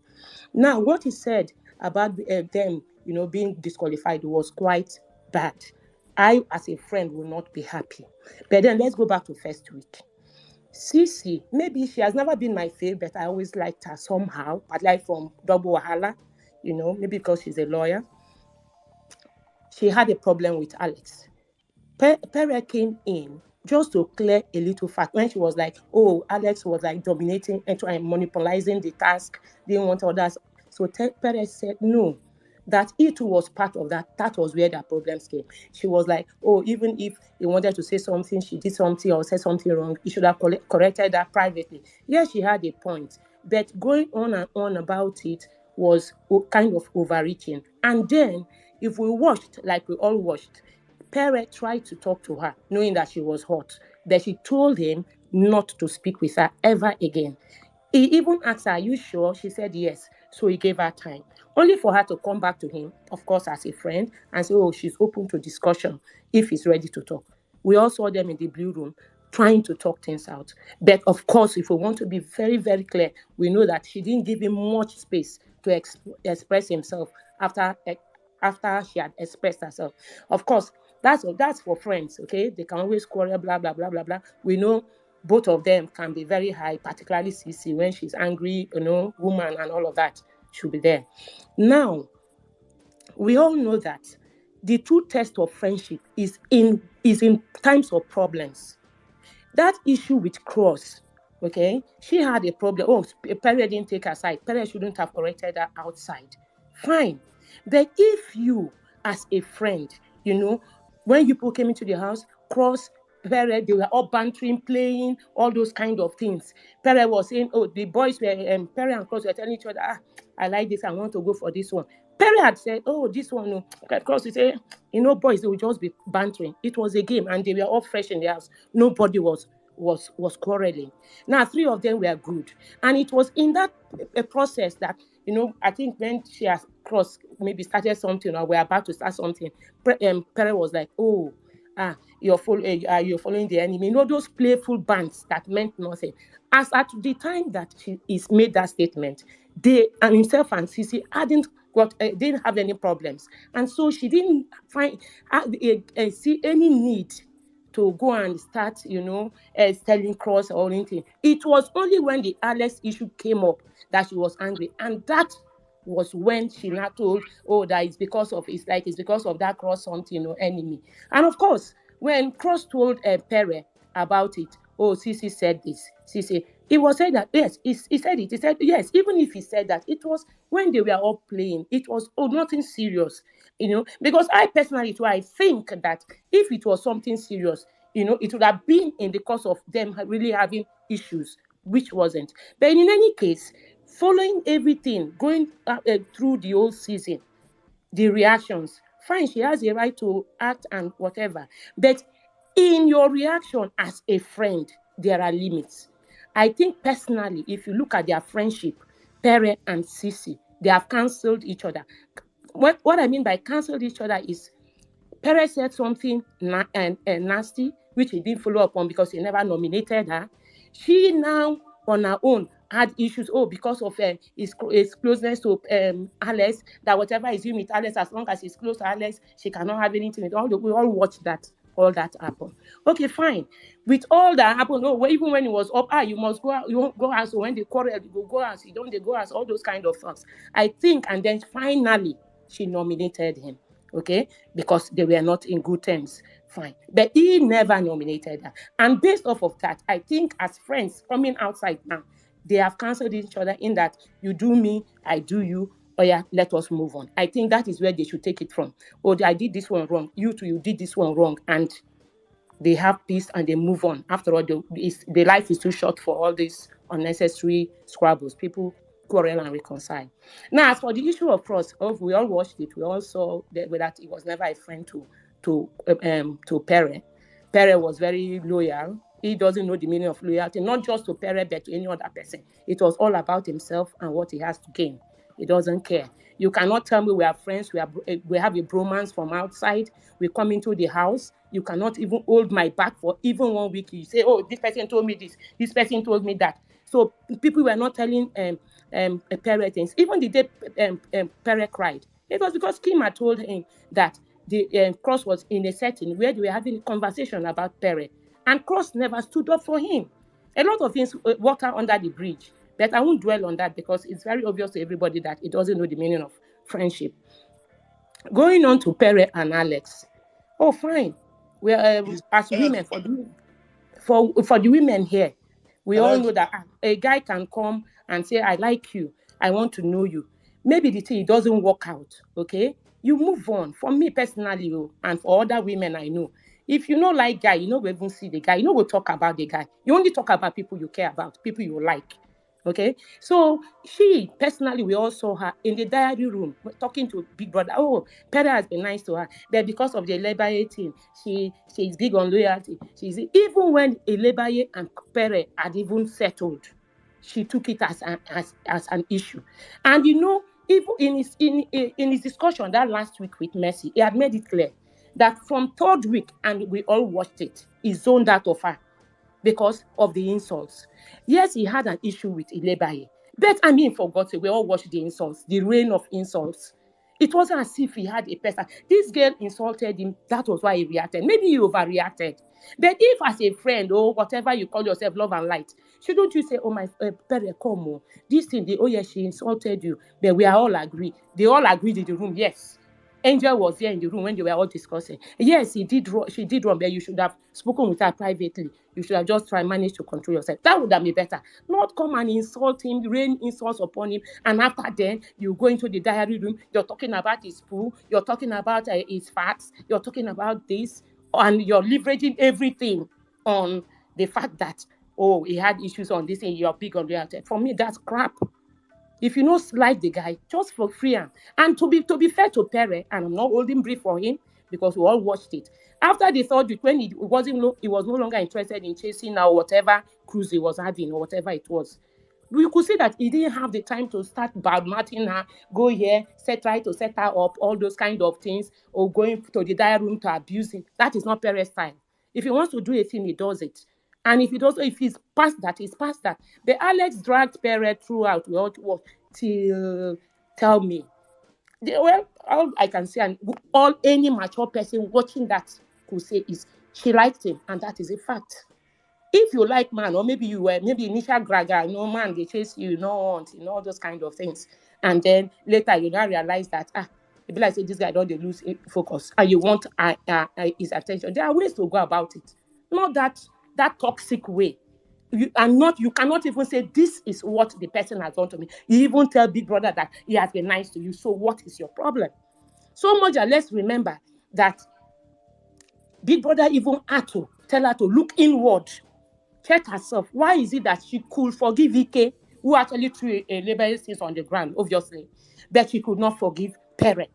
Now, what he said about them, being disqualified was quite bad. I, as a friend, will not be happy. But then let's go back to first week. CeCe, maybe she has never been my favorite. I always liked her somehow, but like from Double Wahala, maybe because she's a lawyer. She had a problem with Alex. Pere came in just to clear a little fact when she was like, oh, Alex was like dominating and trying monopolizing the task, didn't want others. So Pere said no, that it was part of that. That was where their problems came. She was like, oh, even if he wanted to say something, she did something or said something wrong, he should have corrected that privately. Yes, she had a point, but going on and on about it was kind of overreaching. And then, if we watched, like we all watched, Pere tried to talk to her, knowing that she was hot, but she told him not to speak with her ever again. He even asked her, are you sure? She said yes. So he gave her time, only for her to come back to him, of course, as a friend, and say, oh, she's open to discussion if he's ready to talk. We all saw them in the blue room trying to talk things out. But of course, if we want to be very, very clear, we know that she didn't give him much space to express himself after she had expressed herself. Of course, that's for friends, okay? They can always quarrel, blah, blah, blah, blah, blah. We know both of them can be very high, particularly CeCe when she's angry, woman and all of that should be there. Now, we all know that the true test of friendship is in times of problems. That issue with Cross, okay, she had a problem. Oh, Pere didn't take her side. Pere shouldn't have corrected her outside. Fine. But if you, as a friend, when people came into the house, Cross, Pere, they were all bantering, playing, all those kind of things. Pere was saying, oh, the boys were, Pere and Cross were telling each other, I like this, I want to go for this one. Pere had said, oh, this one, no. Cross, he said, boys, they would just be bantering. It was a game, and they were all fresh in the house. Nobody was quarreling. Now, three of them were good. And it was in that process that, I think when she has Cross maybe started something or we're about to start something, Pere was like, oh, you're following the enemy. Those playful bands that meant nothing. As at the time that she is made that statement, they and himself and CeCe didn't have any problems, and so she didn't see any need to go and start, selling Cross or anything. It was only when the Alex issue came up that she was angry, and that was when she now told, oh, that it's because of that Cross something, enemy. And of course, when Cross told Pere about it, oh, CeCe said this, CeCe, he was said that, yes, he said it. He said, yes, even if he said that, it was when they were all playing, it was nothing serious, because I personally, too, I think that if it was something serious, it would have been in the course of them really having issues, which wasn't. But in any case, following everything, going through the whole season, the reactions, fine, she has a right to act and whatever. But in your reaction as a friend, there are limits. I think personally, if you look at their friendship, Pere and CeCe. They have cancelled each other. What I mean by cancelled each other is Pere said something nasty, which he didn't follow up on because he never nominated her. She now, on her own, had issues. Oh, because of his closeness to Alex, that whatever he's doing with Alex, as long as he's close to Alex, she cannot have anything with all. We all watched that. All that happen. Okay, fine. With all that happened, even when it was up, you must go out, you won't go out. So when they quarrel, you go out, you don't they go out, all those kind of things. I think, and then finally she nominated him. Okay, because they were not in good terms. Fine. But he never nominated her. And based off of that, I think as friends coming outside now, they have cancelled each other in that you do me, I do you. Oh yeah, let us move on. I think that is where they should take it from. Oh, I did this one wrong. You too, you did this one wrong. And they have peace and they move on. After all, the life is too short for all these unnecessary squabbles. People quarrel and reconcile. Now, as for the issue of trust, we all watched it. We all saw that he was never a friend to Pere. Pere was very loyal. He doesn't know the meaning of loyalty, not just to Pere, but to any other person. It was all about himself and what he has to gain. He doesn't care. You cannot tell me we are friends, we have a bromance from outside. We come into the house. You cannot even hold my back for even 1 week. You say, oh, this person told me this person told me that. So people were not telling Pere things. Even the day Pere cried, it was because Kim had told him that the Cross was in a setting where they were having a conversation about Pere. And Cross never stood up for him. A lot of things water under the bridge. But I won't dwell on that because it's very obvious to everybody that it doesn't know the meaning of friendship. Going on to Pere and Alex. Oh, fine. We are as women for the women here. We all know that a guy can come and say, I like you. I want to know you. Maybe the thing doesn't work out. Okay. You move on. For me personally, and for other women I know, if you know like guy, you know we even see the guy. You know we talk about the guy. You only talk about people you care about, people you like. Okay, so she personally, we all saw her in the diary room talking to Big Brother. Oh, Pere has been nice to her, but because of the Elebaye thing, she's big on loyalty. Even when Elebaye and Pere had even settled, she took it as an issue. And you know, even in his discussion that last week with Mercy, he had made it clear that from third week, and we all watched it, he zoned out of her because of the insults. Yes, he had an issue with Ilebaye. But I mean, for God's sake, we all watched the insults, the rain of insults. It wasn't as if he had a person. This girl insulted him. That was why he reacted. Maybe he overreacted. But if as a friend or whatever you call yourself, love and light, shouldn't you say, oh, my Pere, come on. This thing, oh, yes, she insulted you. But we are all agree. They all agreed in the room, yes. Angel was there in the room when they were all discussing. Yes, she did wrong, but you should have spoken with her privately. You should have just managed to control yourself. That would have been better. Not come and insult him, rain insults upon him, and after then, you go into the diary room, you're talking about his poo, you're talking about his facts, you're talking about this, and you're leveraging everything on the fact that, oh, he had issues on this and you're big on reality. For me, that's crap. If you don't like the guy, just for free him. And to be fair to Pere, and I'm not holding brief for him because we all watched it. After the third week, when he was no longer interested in chasing or whatever cruise he was having or whatever it was, we could see that he didn't have the time to start badmouthing her, go here, try to set her up, all those kind of things, or going to the diary room to abuse him. That is not Pere's style. If he wants to do a thing, he does it. And if he's past that, he's past that. But Alex dragged Pere throughout till tell me. Well, all I can say, and all any mature person watching that could say is she liked him, and that is a fact. If you like man, or maybe you were initial graga, no man, they chase you, no want, all those kind of things. And then later you now realize that, maybe like say this guy don't lose focus, and you want his attention. There are ways to go about it. Not that toxic way. You cannot even say this is what the person has done to me. You even tell Big Brother that he has been nice to you. So what is your problem? So much that let's remember that Big Brother even had to tell her to look inward, check herself. Why is it that she could forgive Ike, who actually threw a label things on the ground, obviously, but she could not forgive Pere?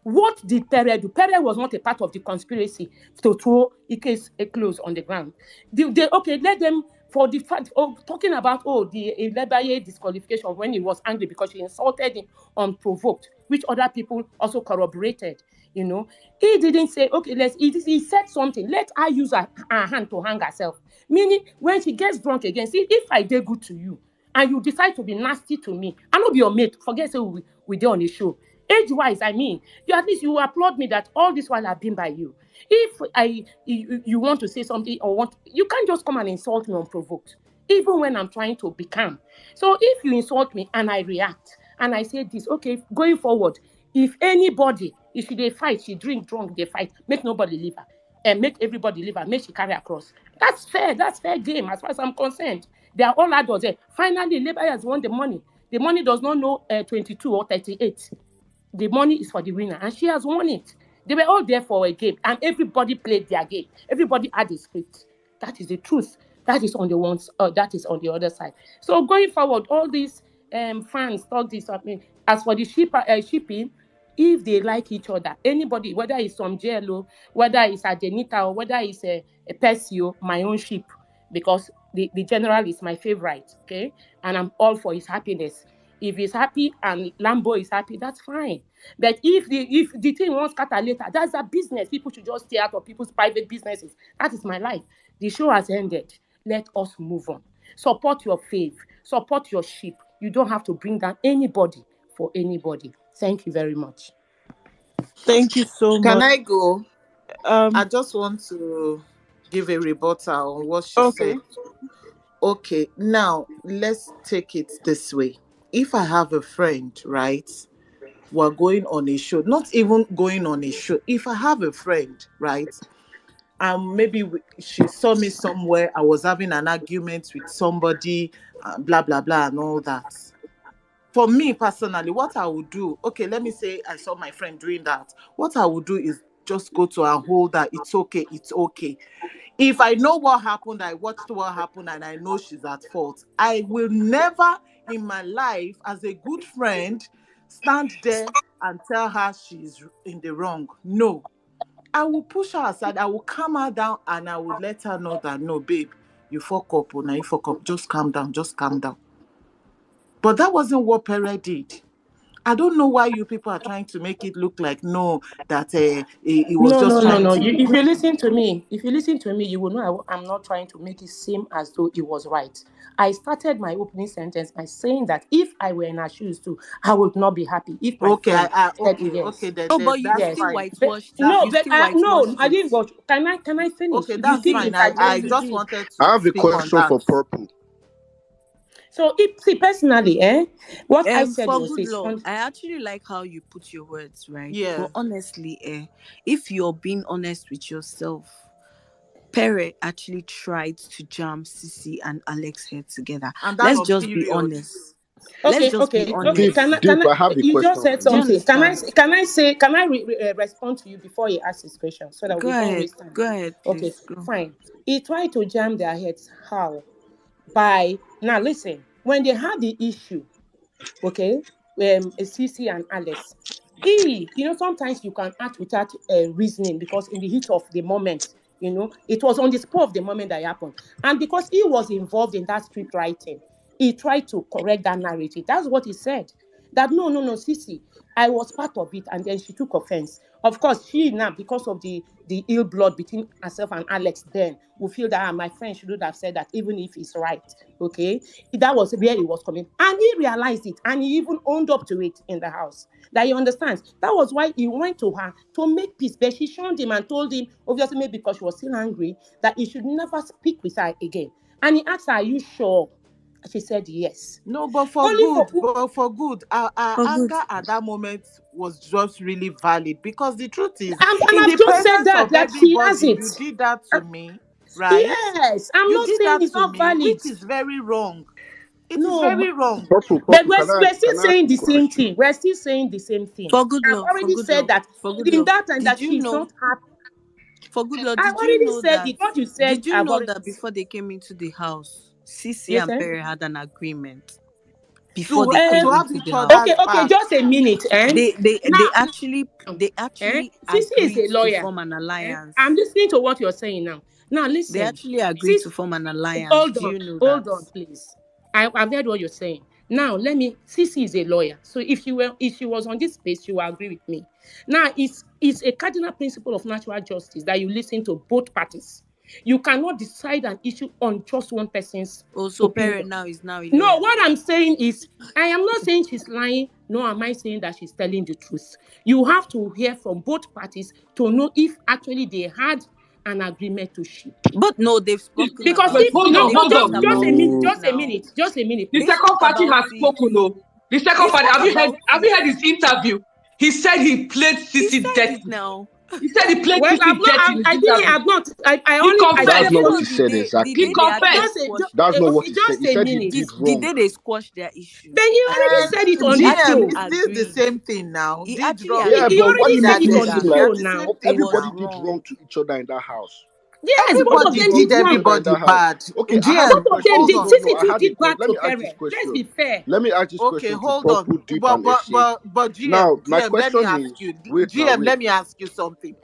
What did Pere do? Pere was not a part of the conspiracy to throw Ike's clothes on the ground. Okay, let them for the fact of talking about the Lebaye disqualification when he was angry because she insulted him unprovoked, which other people also corroborated. He didn't say, okay, he said something, let her use her hand to hang herself. Meaning, when she gets drunk again, see, if I did good to you and you decide to be nasty to me, I not be your mate, forget say we did on a show. Age-wise, I mean, you at least you applaud me that all this while I've been by you. If you want to say something or you can't just come and insult me unprovoked, even when I'm trying to be calm. So if you insult me and I react and I say this, okay, going forward, if they fight, she drink drunk, they fight, make nobody leave her. And make everybody leave her, make she carry across. That's fair. That's fair game as far as I'm concerned. They are all adults there. Finally, Labour has won the money. The money does not know 22 or 38. The money is for the winner, and she has won it. They were all there for a game, and everybody played their game. Everybody had a script. That is the truth. That is on the that is on the other side. So going forward, all these fans talk this. I mean, as for the shipping, if they like each other, anybody, whether it's some JLO, whether it's Adenita, or whether it's a Persio, my own ship, because the general is my favorite, okay? And I'm all for his happiness. If he's happy and Lambo is happy, that's fine. But if the thing wants scatter later, that's a business. People should just stay out of people's private businesses. That is my life. The show has ended. Let us move on. Support your faith. Support your sheep. You don't have to bring down anybody for anybody. Thank you very much. Thank you so much. Can I go? I Um. just want to give a rebuttal on what she Okay. said. Okay, now let's take it this way. If I have a friend, right, we're going on a show, not even going on a show. If I have a friend, right, maybe she saw me somewhere, I was having an argument with somebody, blah, blah, blah, and all that. For me personally, what I would do, okay, let me say I saw my friend doing that. What I would do is just go to her, hold her, it's okay, it's okay. If I know what happened, I watched what happened, and I know she's at fault, I will never in my life, as a good friend, stand there and tell her she's in the wrong. No. I will push her aside, I will calm her down, and I will let her know that, no, babe, you fuck up, or now you fuck up. Just calm down, just calm down. But that wasn't what Pere did. I don't know why you people are trying to make it look like that he was No, just no, no, trying no. to. If you listen to me, you will know I'm not trying to make it seem as though it was right. I started my opening sentence by saying that if I were in her shoes too, I would not be happy if my Okay, friend said okay, yes. Oh, but you that's Yes. still fine. But whitewashed it. no, That's You but still no, whitewashed I it. didn't watch. Can I finish? okay. You That's think fine. if I Yeah, just I you just did. wanted I to have a speak on question that. for Purple. so see personally, what I said For was good this. lord, I actually like how you put your words, right? Yeah, But honestly, if you're being honest with yourself, Pere actually tried to jam Sissy and Alex head together. and that's Let's on just be period. honest. Let's Okay, just be okay, okay. Deep, honest. deep. I have a You question just said for Do you you. something. understand? Can I respond to you before you ask this question so that Go we don't ahead. waste time? Go ahead, Okay, please. Go. fine. He tried to jam their heads. How? By now, listen. When they had the issue, okay, CC and Alice. Sometimes you can act without reasoning because in the heat of the moment, it was on the spur of the moment that happened. And because he was involved in that script writing, he tried to correct that narrative. That's what he said. That no, Sisi, I was part of it, and then she took offense. Of course, she now, because of the ill blood between herself and Alex, then will feel that my friend shouldn't have said that, even if he's right. Okay, that was where he was coming, and he realized it, and he even owned up to it in the house. That he understands. That was why he went to her to make peace, but she shunned him and told him, obviously maybe because she was still angry, that he should never speak with her again. And he asked her, "Are you sure?" She said yes. No, but Only for for good, our For good. anger at that moment was just really valid, because the truth is, and in I've the just said presence that of she has everybody, it. you did that to me, right? Yes, I'm You not did saying that it's to not me, which valid. is very wrong. It is No, very wrong. but Purple. we're still Can I ask saying a the same question? thing. We're still saying the same thing. For good I've love. For already good said love. that For good in love. that time that Did you she's know? not happy. For good lord, I've did you already know said that? it. What you said, Did you I've know already. that before they came into the house, Cici Yes, and sir. Pere had an agreement before they To came Um, have into each the house? okay, other's back. just a minute, They Now, actually they eh? actually Sisi is agreed a to lawyer. form an I'm alliance. listening to what you're saying now. Now listen. They actually agreed to form an alliance. Do you know Hold that? on, please. I've heard what you're saying. Now CeCe is a lawyer, so if she was on this space, she will agree with me. Now it's a cardinal principle of natural justice that you listen to both parties. You cannot decide an issue on just one person's Also, Pere opinion. now is now a No, lawyer. what I'm saying is, I am not saying she's lying, nor am I saying that she's telling the truth. You have to hear from both parties to know if actually they had an agreement to ship. But no, they've spoken Because about Wait, if it. hold no, on, They no, hold just on. talked about a minute, it now. just a minute, The please. They second spoke party about has it. spoken, no. The They second party, spoke have about you it. heard his interview? He said he played He CeCe said it dirty. now. He said he played Well, CeCe dirty in his I didn't, interview. I've not, I Confessed. That's started not what No, he following. said the He exactly. day they actually confessed. Just, squashed, That's not what okay, he said. just He a said he minute. did the wrong. day they squashed their issue, Then you already said it on he this GM, actually show. it's still the agreed. same thing now. He Did actually wrong. Yeah, You but agreed why already you said making it it on That the seem they are like show the now. same thing it was everybody now. did wrong wrong. to each other in that house? Yes, both of Everybody them Wrong did did to each wrong. other in everybody that house. bad. Okay, I have a GM, Both of them question. hold did. on. CeCe No, I too had a did question. bad Let to me ask this Pere. Let's be question. fair. Let me ask this Okay, question to hold on. Purple, Deep, and Essay. But Now, my GM, let me question ask is, you. wait now, GM, wait. let me ask you something.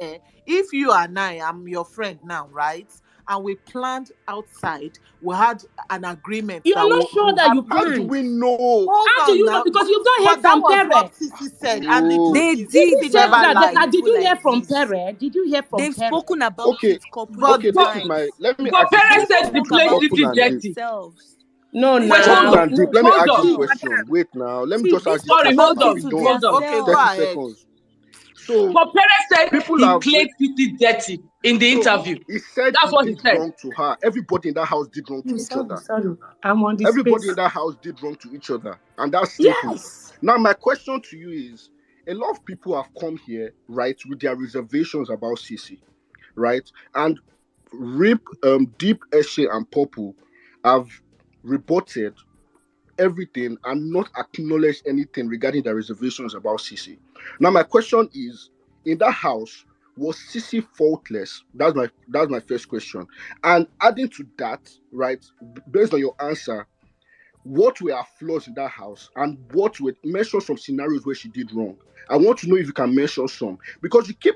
If you and I am your friend now, right? And we planned outside, we had an agreement You are that not sure we'll that have you How do planned. we know? hold How do on you know? now. Because you've not heard But that from was what Pere. Sissy said, and the Oh, truth They is did Sissy Sissy said never now. that. Why lied. you Did people you hear like from this? Pere? Did you hear from They've Pere? spoken about okay, it couple But of okay. This is times. my. Let me But ask this parents They said question he spoke to played about Purple it CeCe and Deep. dirty. themselves. No, Wait, hold Purple now. on. and Deep, No, let me Hold ask see, this on. question. madam. Wait now. Let me See, just this ask this Spoke Sorry, question. hold about Can it on. we to talk? Hold on. okay, go 30 themselves. ahead. seconds. So But parents said people he have played CeCe dirty in the so interview. he said That's he what he did said. wrong to her. Everybody in that house did wrong to each other. Sorry. I'm on the Everybody in space. that house did wrong to each other. And that's simple. Yes. Now, my question to you is a lot of people have come here, right, with their reservations about CeCe, right? And Rip, Deep, Eshe, and Purple have rebutted everything and not acknowledged anything regarding their reservations about CeCe. Now, my question is in that house, was CeCe faultless? That's my first question. And adding to that, right, based on your answer, what were her flaws in that house and what were mention some scenarios where she did wrong. I want to know if you can mention some because you keep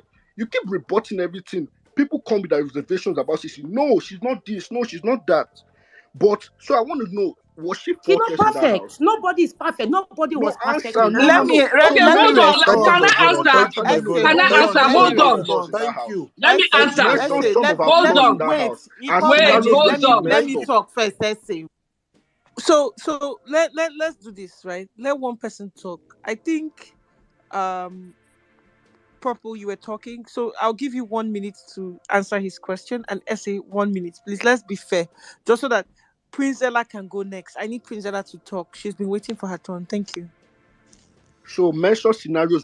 rebutting everything. People come with their reservations about CeCe. No, she's not this. No, she's not that. But so I want to know, was she She's not faultless in that perfect. house? Nobody is perfect. Nobody No, was perfect answer. in No, that no, Let house. me no. So Okay, let me hold mention. on. Let me Can respond. finish. I Hold on. answer? Let me Essay, finish. Can I hold on. answer? Let me Mention Hold our on. flaws respond. in that Thank house. you. Let me Essay, answer. Mention Essay, some of our Hold let flaws me in on. that wait. house He and come Wait, again. scenarios hold she on. Let me messed up. talk first. Essay. So let's do this, right? Let one person talk. I think um Purple, you were talking, so I'll give you 1 minute to answer his question, and Essay 1 minute, please. Let's be fair, just so that Prince Ella can go next. I need Prince Ella to talk. She's been waiting for her turn. Thank you. So mention scenarios.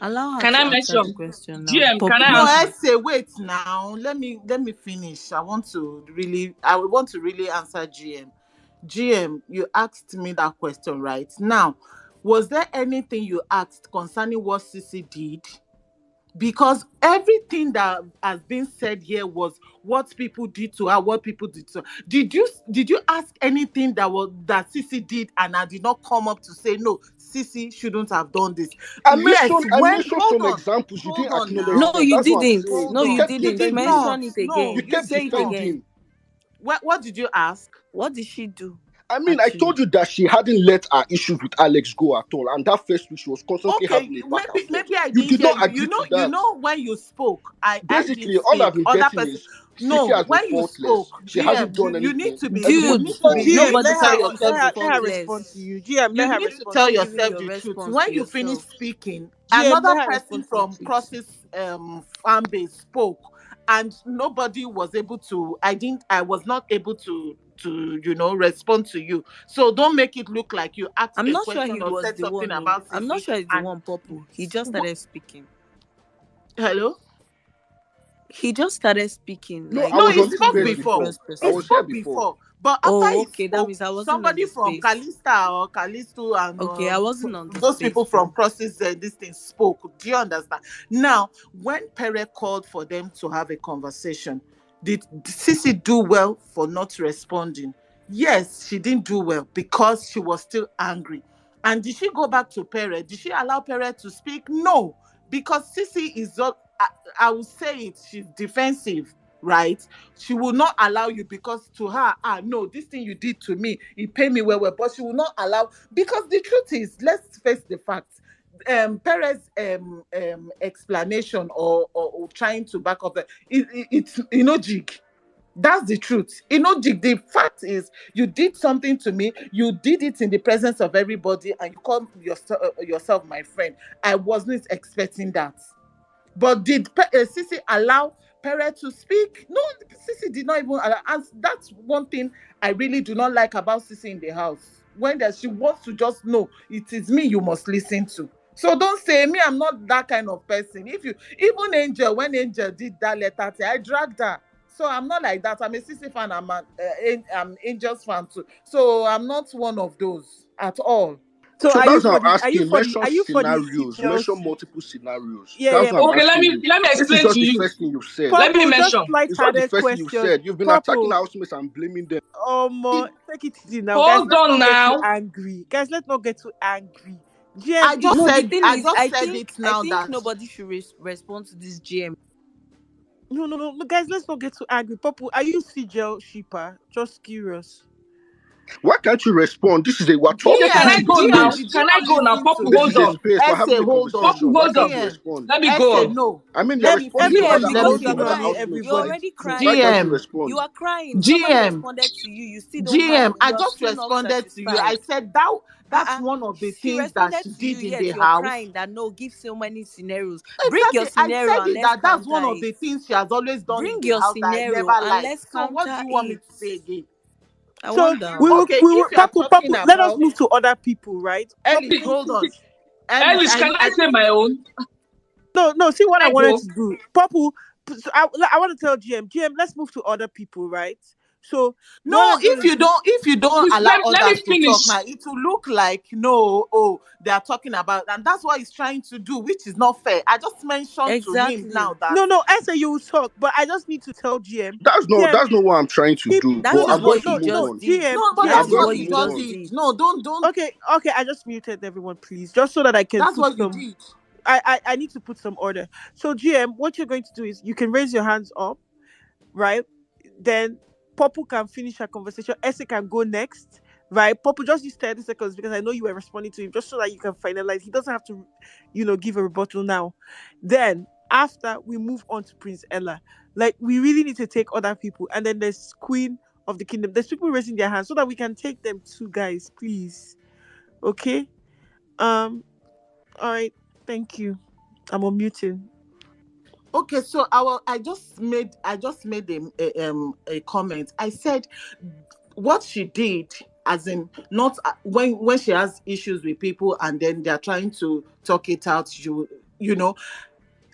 Allow her Can I to answer the mention? question now. GM, can I No, answer? Essay, wait now. Let me finish. I want to really answer GM. GM, you asked me that question right now. Was there anything you asked concerning what Sissy did? Because everything that has been said here was what people did to her, what people did to her. Did you ask anything that Sissy did and I did not come up to say no, Sissy shouldn't have done this? I Yes, mentioned I when mentioned hold some on, examples. You hold didn't on acknowledge No, now. them. you That's what I'm didn't. saying. Hold No, You you on. kept You didn't. did defending. not. Mention it No, You again. you kept Say did it not. again. defending. What did you ask? What did she do? I mean, I Actually, told you that she hadn't let her issues with Alex go at all, and that first week she was constantly Okay, having a back and forth. maybe I You didn't did hear not you. agree to You that. know when you spoke, I did Basically, all speak. I've been Other getting person, is Cece no, has been when you spoke, faultless. She GM, hasn't done you need anything. to be you Everybody dude, need is to So be wrong. you GM, need nobody to tell said let she yourself was the her truth. respond to faultless. you. GM, You let her need to respond tell to Stop you. giving yourself your the truth. response When to you finish yourself. speaking, GM, another let her person respond to you, from please. Cross's fan base spoke, and nobody was able to. I was not able to respond to you. So don't make it look like you asked I'm a not sure he question or was said the something one. No, about I'm not Sissy sure it's the and one. Purple. He just started speaking. hello. He just started speaking. No, Like I No, was he on this this is spoke space not the before. before. first I He person. was here spoke before. before. But after Oh, he okay. That spoke, means I wasn't on somebody the from space. Calista or Callisto and Okay, I wasn't on the those space people from then. Crosses this thing spoke. Do you understand? Now, when Pere called for them to have a conversation, did Sissy do well for not responding? Yes, she didn't do well because she was still angry. And did she go back to Pere? Did she allow Pere to speak? No, because Sissy is I will say it, she's defensive, right? She will not allow you because to her, no, this thing you did to me, it paid me well, but she will not allow, because the truth is, let's face the facts. Perez explanation or trying to back up it's jig. That's the truth. The fact is, you did something to me. You did it in the presence of everybody, and you call yourself my friend. I wasn't expecting that. But did CeCe allow Pere to speak? No, CeCe did not even allow. And that's one thing I really do not like about CeCe in the house. When she wants to just know, it is me you must listen to. So don't say me, I'm not that kind of person. If you even Angel, when Angel did that letter, I dragged her. So I'm not like that. I'm a CeCe fan. I'm Angel's fan too. So I'm not one of those at all. So So are you that's for what I'm the asking. Mention scenarios. Mention serious? multiple scenarios. Yeah, That's yeah. what I'm Okay, let asking me you. let me This is explain just to the you. first thing you've said. Let me Purple, just mention. It's not the light-hearted first thing you've question. said. You've been attacking Purple, housemates and blaming them. take it easy now, guys. Hold Let's on not get too now. angry. Guys, let's not get too angry. GM is No, the thing I is, just I said think it I now think that nobody should respond to this GM. no, guys, let's not get too angry. Purple, are you CGL shipper? Just curious. Why can't you respond? We're Okay, talking. can This I is GM, the go now? GM, space. did you Can I not go now? listen Papa, to This is hold a on. space. We're having Essay? a Hold on. Papa, conversation. Why hold can't on. you GM, respond? Let me Essay, go. no. I mean, you're Let me responding to finish GM, other then because give you're housemate, your other crying, own. housemates, you're right? already So why crying. can't you GM, respond? You are crying. Somebody GM, responded to you. You still don't have. GM, I You're just still not responded to you. I satisfied. said that's Uh-uh. one of the She things that responded she to you, did in yet the you're house. crying that no, give so many scenarios. Bring your Exactly. I scenario said and it let's that that's counter one of it. the things she has always done Bring in the your house that I scenario never and liked. let's So what do counter you want me it. to say again? I So wonder. Okay, if you are talking Purple, let us about move to other people, right? Ellis, Purple, hold on. Ellis, Alice, can I I say think my own? no, see what Can I I wanted go? to do. Purple, so I want to tell GM, let's move to other people, right? So what no, I'm going to do. if you don't Please, allow let me others to talk finish. now, it will look like no, oh, they are talking about, and that's what he's trying to do, which is not fair. I just mentioned to him Exactly. now that No, I say you will talk, but I just need to tell GM. That's not GM, that's not what I'm trying to keep do. That But no, is I'm what going no, to you no, move no, just on. did. GM, no, but That I'm that's is going what what to you you move just just on. did. did. No, don't. Okay, I just muted everyone, please, just so that I can That's put what you some. did. I need to put some order. So GM, what you're going to do is you can raise your hands up, right? Then Popu can finish her conversation. Essie can go next, right? Popu, just use 30 seconds because I know you were responding to him, just so that you can finalize. He doesn't have to, give a rebuttal now. Then after we move on to Prince Ella, like we really need to take other people, and then there's Queen of the Kingdom. There's people raising their hands so that we can take them too, guys. Please, okay? Um, all right. Thank you. I'm unmuting. Okay, so I just made a comment. I said what she did, as in not when she has issues with people and then they're trying to talk it out. You know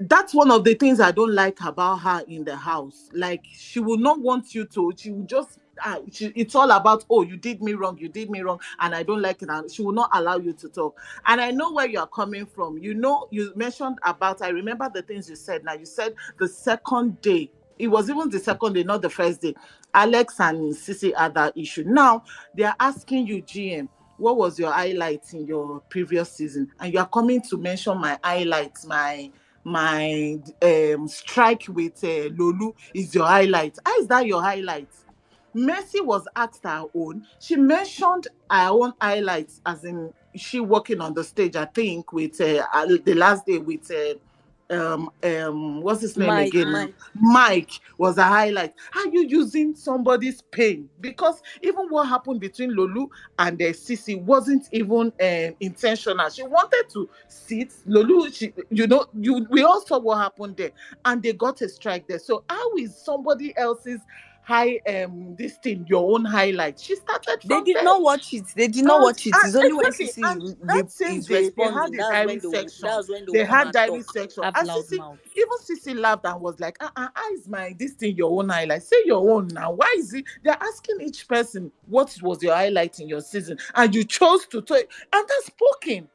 that's one of the things I don't like about her in the house. Like she will not want you to. She will just. It's all about, oh, you did me wrong, and I don't like it. And she will not allow you to talk. And I know where you are coming from. You mentioned about. I remember the things you said. Now you said the second day. It was even the second day, not the first day. Alex and Sissy had that issue. Now they are asking you, GM, what was your highlight in your previous season? And you are coming to mention my highlights, my strike with Lulu is your highlight. How is that your highlight? Mercy was asked her own. She mentioned her own highlights, as in she walking on the stage, I think, with the last day with what's his name Mike, again? Mike was a highlight. Are you using somebody's pain? Because even what happened between Lulu and Sissy wasn't even intentional. She wanted to sit. Lulu, we all saw what happened there, and they got a strike there. So how is somebody else's this thing your own highlight? She started they from did there. not watch it. They did not watch it. It's only when Exactly. CC And that same is day, they had responding. a diary section. That's when they will They come had and diary talk. section. Have And loud Sissy, mouth. even Sissy laughed and was like, how is my this thing your own highlight? Say your own now. Why is it? They're asking each person what was your highlight in your season, and you chose to take, and that's poking.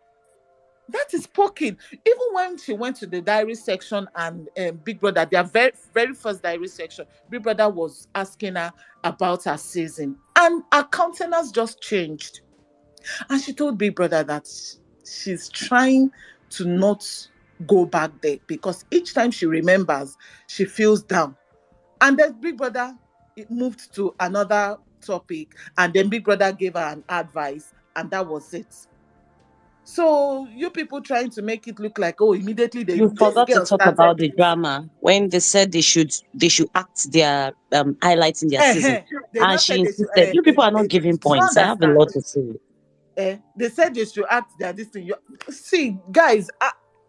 That is poking. Even when she went to the diary section and Big Brother, their very, very first diary section, Big Brother was asking her about her season. And her countenance just changed. And she told Big Brother that she's trying to not go back there, because each time she remembers, she feels down. And then Big Brother, it moved to another topic, and then Big Brother gave her an advice, and that was it. So you people trying to make it look like, oh, immediately You this forgot to girl talk started about the this. drama when they said they should act their highlights in their season, They and not she said they should. insisted. You people are not giving Do you points. I have a lot understand? to say. They said they should act their this thing. See, guys,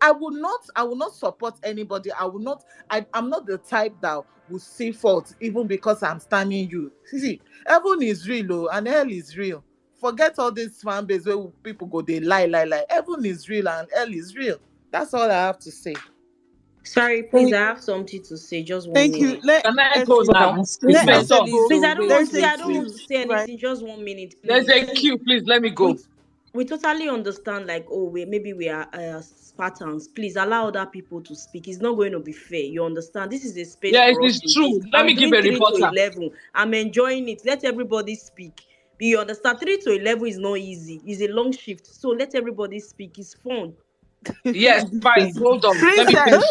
I will not support anybody. I will not. I'm not the type that will see fault even because I'm standing you. See, heaven is real, oh, and hell is real. Forget all this fan base where people go they lie. Heaven is real and hell is real. That's all I have to say. Sorry, please, I have something to say. Just 1 minute. You. Let Can I go Essie. now? Speak Let now. Wait Essie up. go. Please, I don't want There's to. a I don't want queue, to say right? anything. Just 1 minute, There's please. a queue, please let me go. We totally understand. Like, oh, maybe we are Spartans. Please allow other people to speak. It's not going to be fair. You understand? This is a space Yeah, it for us is to true. gist. Let I'm me give doing a 3 to reporter. 11. I'm enjoying it. Let everybody speak. You understand? 3 to 11 is not easy. It's a long shift. So let everybody speak. It's fun. Yes, fine. Hold on. Let me Princess, finish.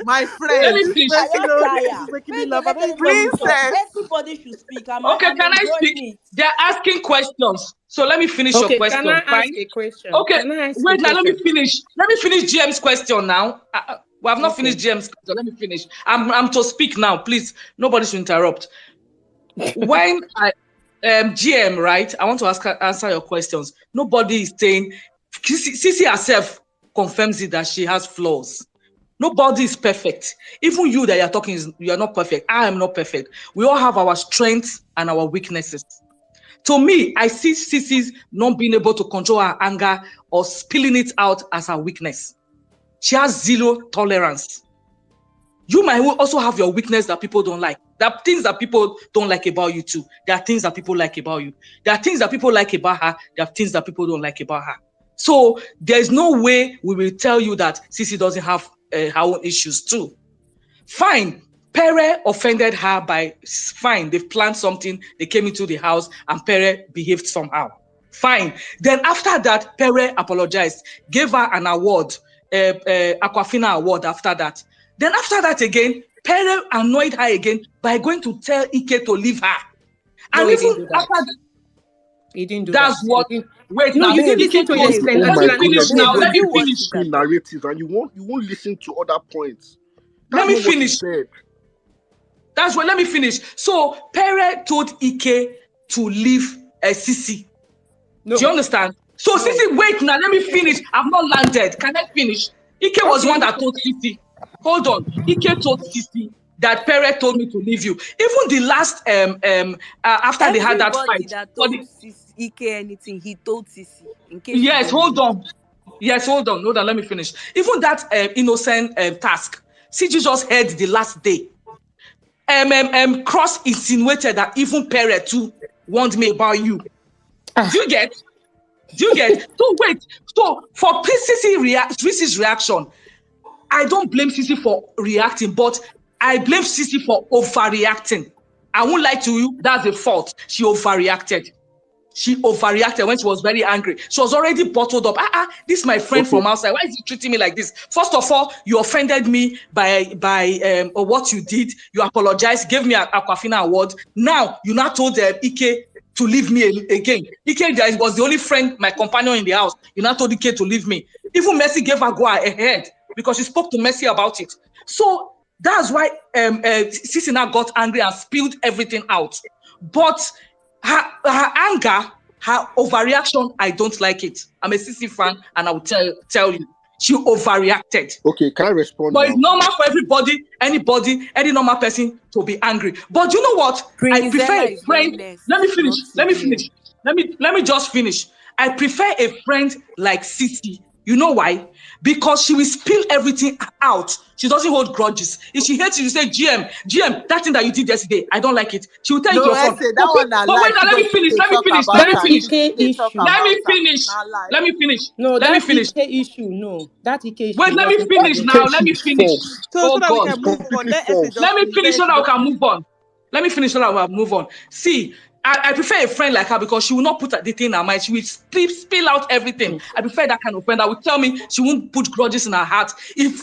my Let friend. me finish. I Essie, don't no, this tire. is making me Make they laugh. I let don't even everybody want to talk. talk. Princess. Everybody should speak. I'm Okay, can I enjoying speak? it. They're asking questions. So let me finish your Okay, can question. I Fine. ask a question? Okay. Can I ask a Wait now, let me question? finish. Let me finish GM's question now. We have not finished Okay. GM's question. Let me finish. I'm to speak now, please. Nobody should interrupt. When I GM, right? I want to answer your questions. Nobody is saying CeCe herself confirms it that she has flaws. Nobody is perfect. Even you that you're talking you are not perfect. I am not perfect. We all have our strengths and our weaknesses. To me, I see CeCe's not being able to control her anger or spilling it out as her weakness. She has zero tolerance. You might also have your weakness that people don't like. There are things that people don't like about you too. There are things that people like about you. There are things that people like about her. There are things that people don't like about her. So there's no way we will tell you that CeCe doesn't have her own issues too. Fine. Pere offended her fine. They've planned something. They came into the house and Pere behaved somehow. Fine. Then after that, Pere apologized, gave her an award, Aquafina award after that. Then after that again, Pere annoyed her again by going to tell Ike to leave her. No, And he even didn't do that. after He didn't do that's that. what. Wait No, now, you didn't Babe, listen Ike to the told. Babe, oh Let my me explanation. finish goodness, now. babe, babe, you're Let have me you giving watched finish. it extreme again? narratives and you won't listen to other points. Let That's me not what you finish. said. That's what. Let me finish. So Pere told Ike to leave CeCe. Do you No, understand? So no. CeCe, wait now. Let me finish. I've not landed. Can I finish? Ike was the one Okay. that told CeCe. Hold on. Ike told CeCe that Pere told me to leave you. Even the last after they had that Everybody fight. that For told the, Ike anything, he told Sisi. In case you yes, don't hold know. on. Yes, hold on. Hold on. Let me finish. Even that innocent task. CG just heard the last day. Cross insinuated that even Pere too warned me about you. Do you get? Do you get? So wait. So for CeCe's reaction, I don't blame CeCe for reacting, but I blame CeCe for overreacting. I won't lie to you. That's a fault. She overreacted. She overreacted when she was very angry. She was already bottled up. This is my friend Okay, from outside. Why is he treating me like this? First of all, you offended me by what you did. You apologized, gave me an Aquafina award. Now you now told Ike to leave me again. Ike was the only friend, my companion in the house. You now told Ike to leave me. Even Mercy gave her go ahead because she spoke to Mercy about it. So that's why CeCe now got angry and spilled everything out. But her anger, her overreaction, I don't like it. I'm a CeCe fan, and I will tell you, she overreacted. okay, can I respond But it's now? normal for anybody, any normal person to be angry. But you know what? I Prince prefer Ella a is very friend. Let me next, finish. not Let me CGM. finish. Let me just finish. I prefer a friend like CeCe. You know why? Because she will spill everything out. She doesn't hold grudges. If she hates you, say, GM, that thing that you did yesterday, I don't like it. She will tell you to No, your I front. say that one I But wait, lie. now She let go me still finish. they Let me talk finish. Let about me That her. finish. Still Ike they talk issue. Let about me her. finish. Not lie. Let me finish. No, Let me that finish. Ike issue. No, that Ike issue Wait, let me wasn't a finish good. now. Let Ike me is finish. false. So Oh that we God. can It's move on. completely Let Essie false. Let just me finish. finish Let so Essie that we just can finish. move on. Let me finish so that we can move on. See, I prefer a friend like her because she will not put the thing in her mind. She will spill out everything. I prefer that kind of friend that will tell me she won't put grudges in her heart. If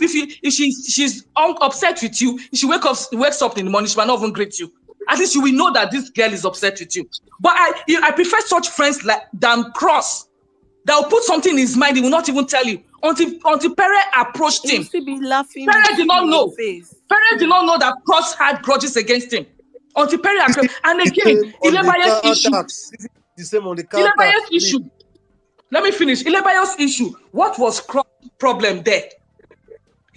she's upset with you, if she wakes up in the morning, she will not even greet you. At least you will know that this girl is upset with you. But I prefer such friends than cross. That will put something in his mind, he will not even tell you. Until Pere approached him. He'll still be laughing Pere did not know. face. Pere did not know that Cross had grudges against him. Until Pere approached. And again, on the Ilebayo's car issue. tax. The same on the car tax. Ilebayo's issue. Let me finish. Ilebayo's issue. What was Cross' problem there?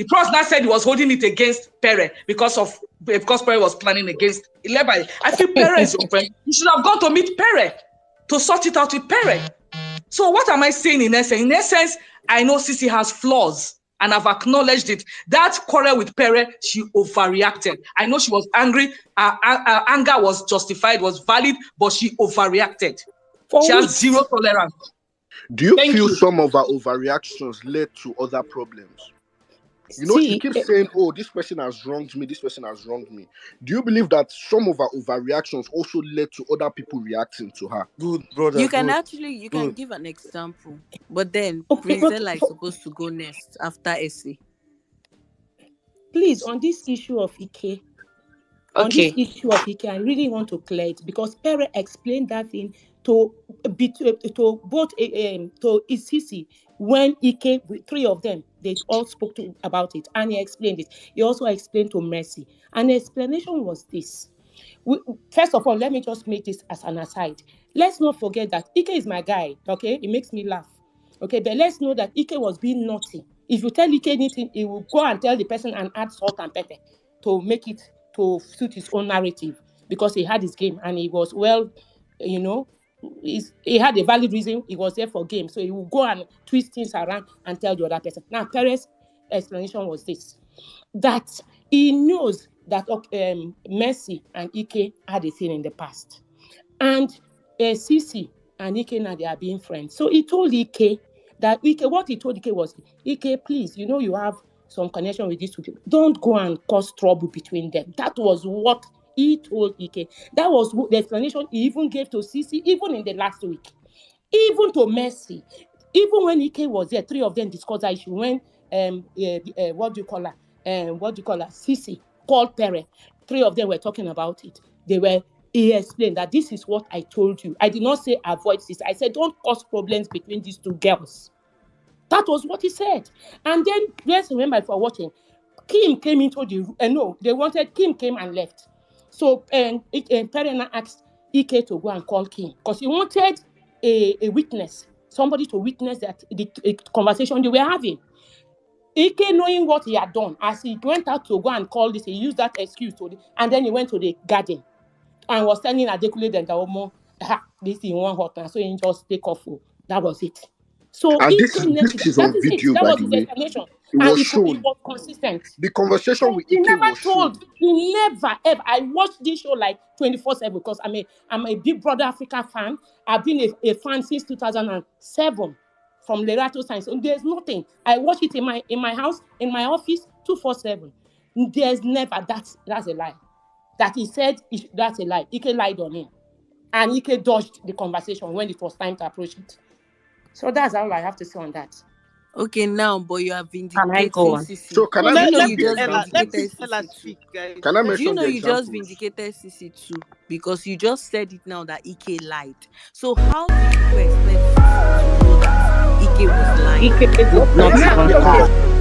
Cross now said he was holding it against Pere because Pere was planning against Ilebayo. I feel Pere is your friend. You should have gone to meet Pere to sort it out with Pere. So what am I saying in essence? In essence, I know CeCe has flaws and I've acknowledged it. That quarrel with Pere, she overreacted. I know she was angry. Her anger was justified, was valid, but she overreacted. She has zero tolerance. Do you feel some of her overreactions led to other problems? You know, she keeps saying, oh, this person has wronged me, this person has wronged me. Do you believe that some of her overreactions also led to other people reacting to her? Good, brother. You can give an example. But then, Rizella is supposed to go next after Essay. Please, on this issue of Ike, I really want to clear it because Pere explained that thing to both to CeCe when Ike, three of them, they all spoke about it, and he explained it. He also explained to Mercy, and the explanation was this. First of all, let me just make this as an aside. Let's not forget that Ike is my guy. Okay, it makes me laugh. Okay, but let's know that Ike was being naughty. If you tell Ike anything, he will go and tell the person and add salt and pepper to make it to suit his own narrative because he had his game and he was he had a valid reason. He was there for game, so he will go and twist things around and tell the other person. Now, Pere's explanation was this: that he knows that Mercy and Ike had a thing in the past, and CeCe and Ike now they are being friends. So he told Ike that what he told Ike was, Ike, please, you have some connection with these two people. Don't go and cause trouble between them. That was what he told Ike. That was the explanation he even gave to CeCe, even in the last week. Even to Mercy. Even when Ike was there, three of them discussed that issue. When CeCe called Pere. Three of them were talking about it. He explained that this is what I told you. I did not say avoid this. I said don't cause problems between these two girls. That was what he said. And then, let's remember for watching, Kim came into Kim came and left. So Pere asked Ike to go and call Kim because he wanted a witness, somebody to witness that the conversation they were having. Ike, knowing what he had done, as he went out to go and call this, he used that excuse and then he went to the garden and was telling Adekule that this thing won't hurt, so he just take off. That was it. So and this is on video, by the way. It was shown. It was consistent. The conversation with Ike was shown. He never ever. I watched this show like 24/7 because I'm a Big Brother Africa fan. I've been a fan since 2007 from Lerato Science. And there's nothing. I watch it in my house, in my office, 247. There's never. That's a lie. That he said that's a lie. Ike lied on him, and Ike dodged the conversation when it was time to approach it. So that's all I have to say on that. Okay, now, but you have vindicated CeCe. So can I mention Do you know you just vindicated CeCe too? Because you just said it now that Ike lied. So how do you expect CeCe to know that Ike was lying? Ike did not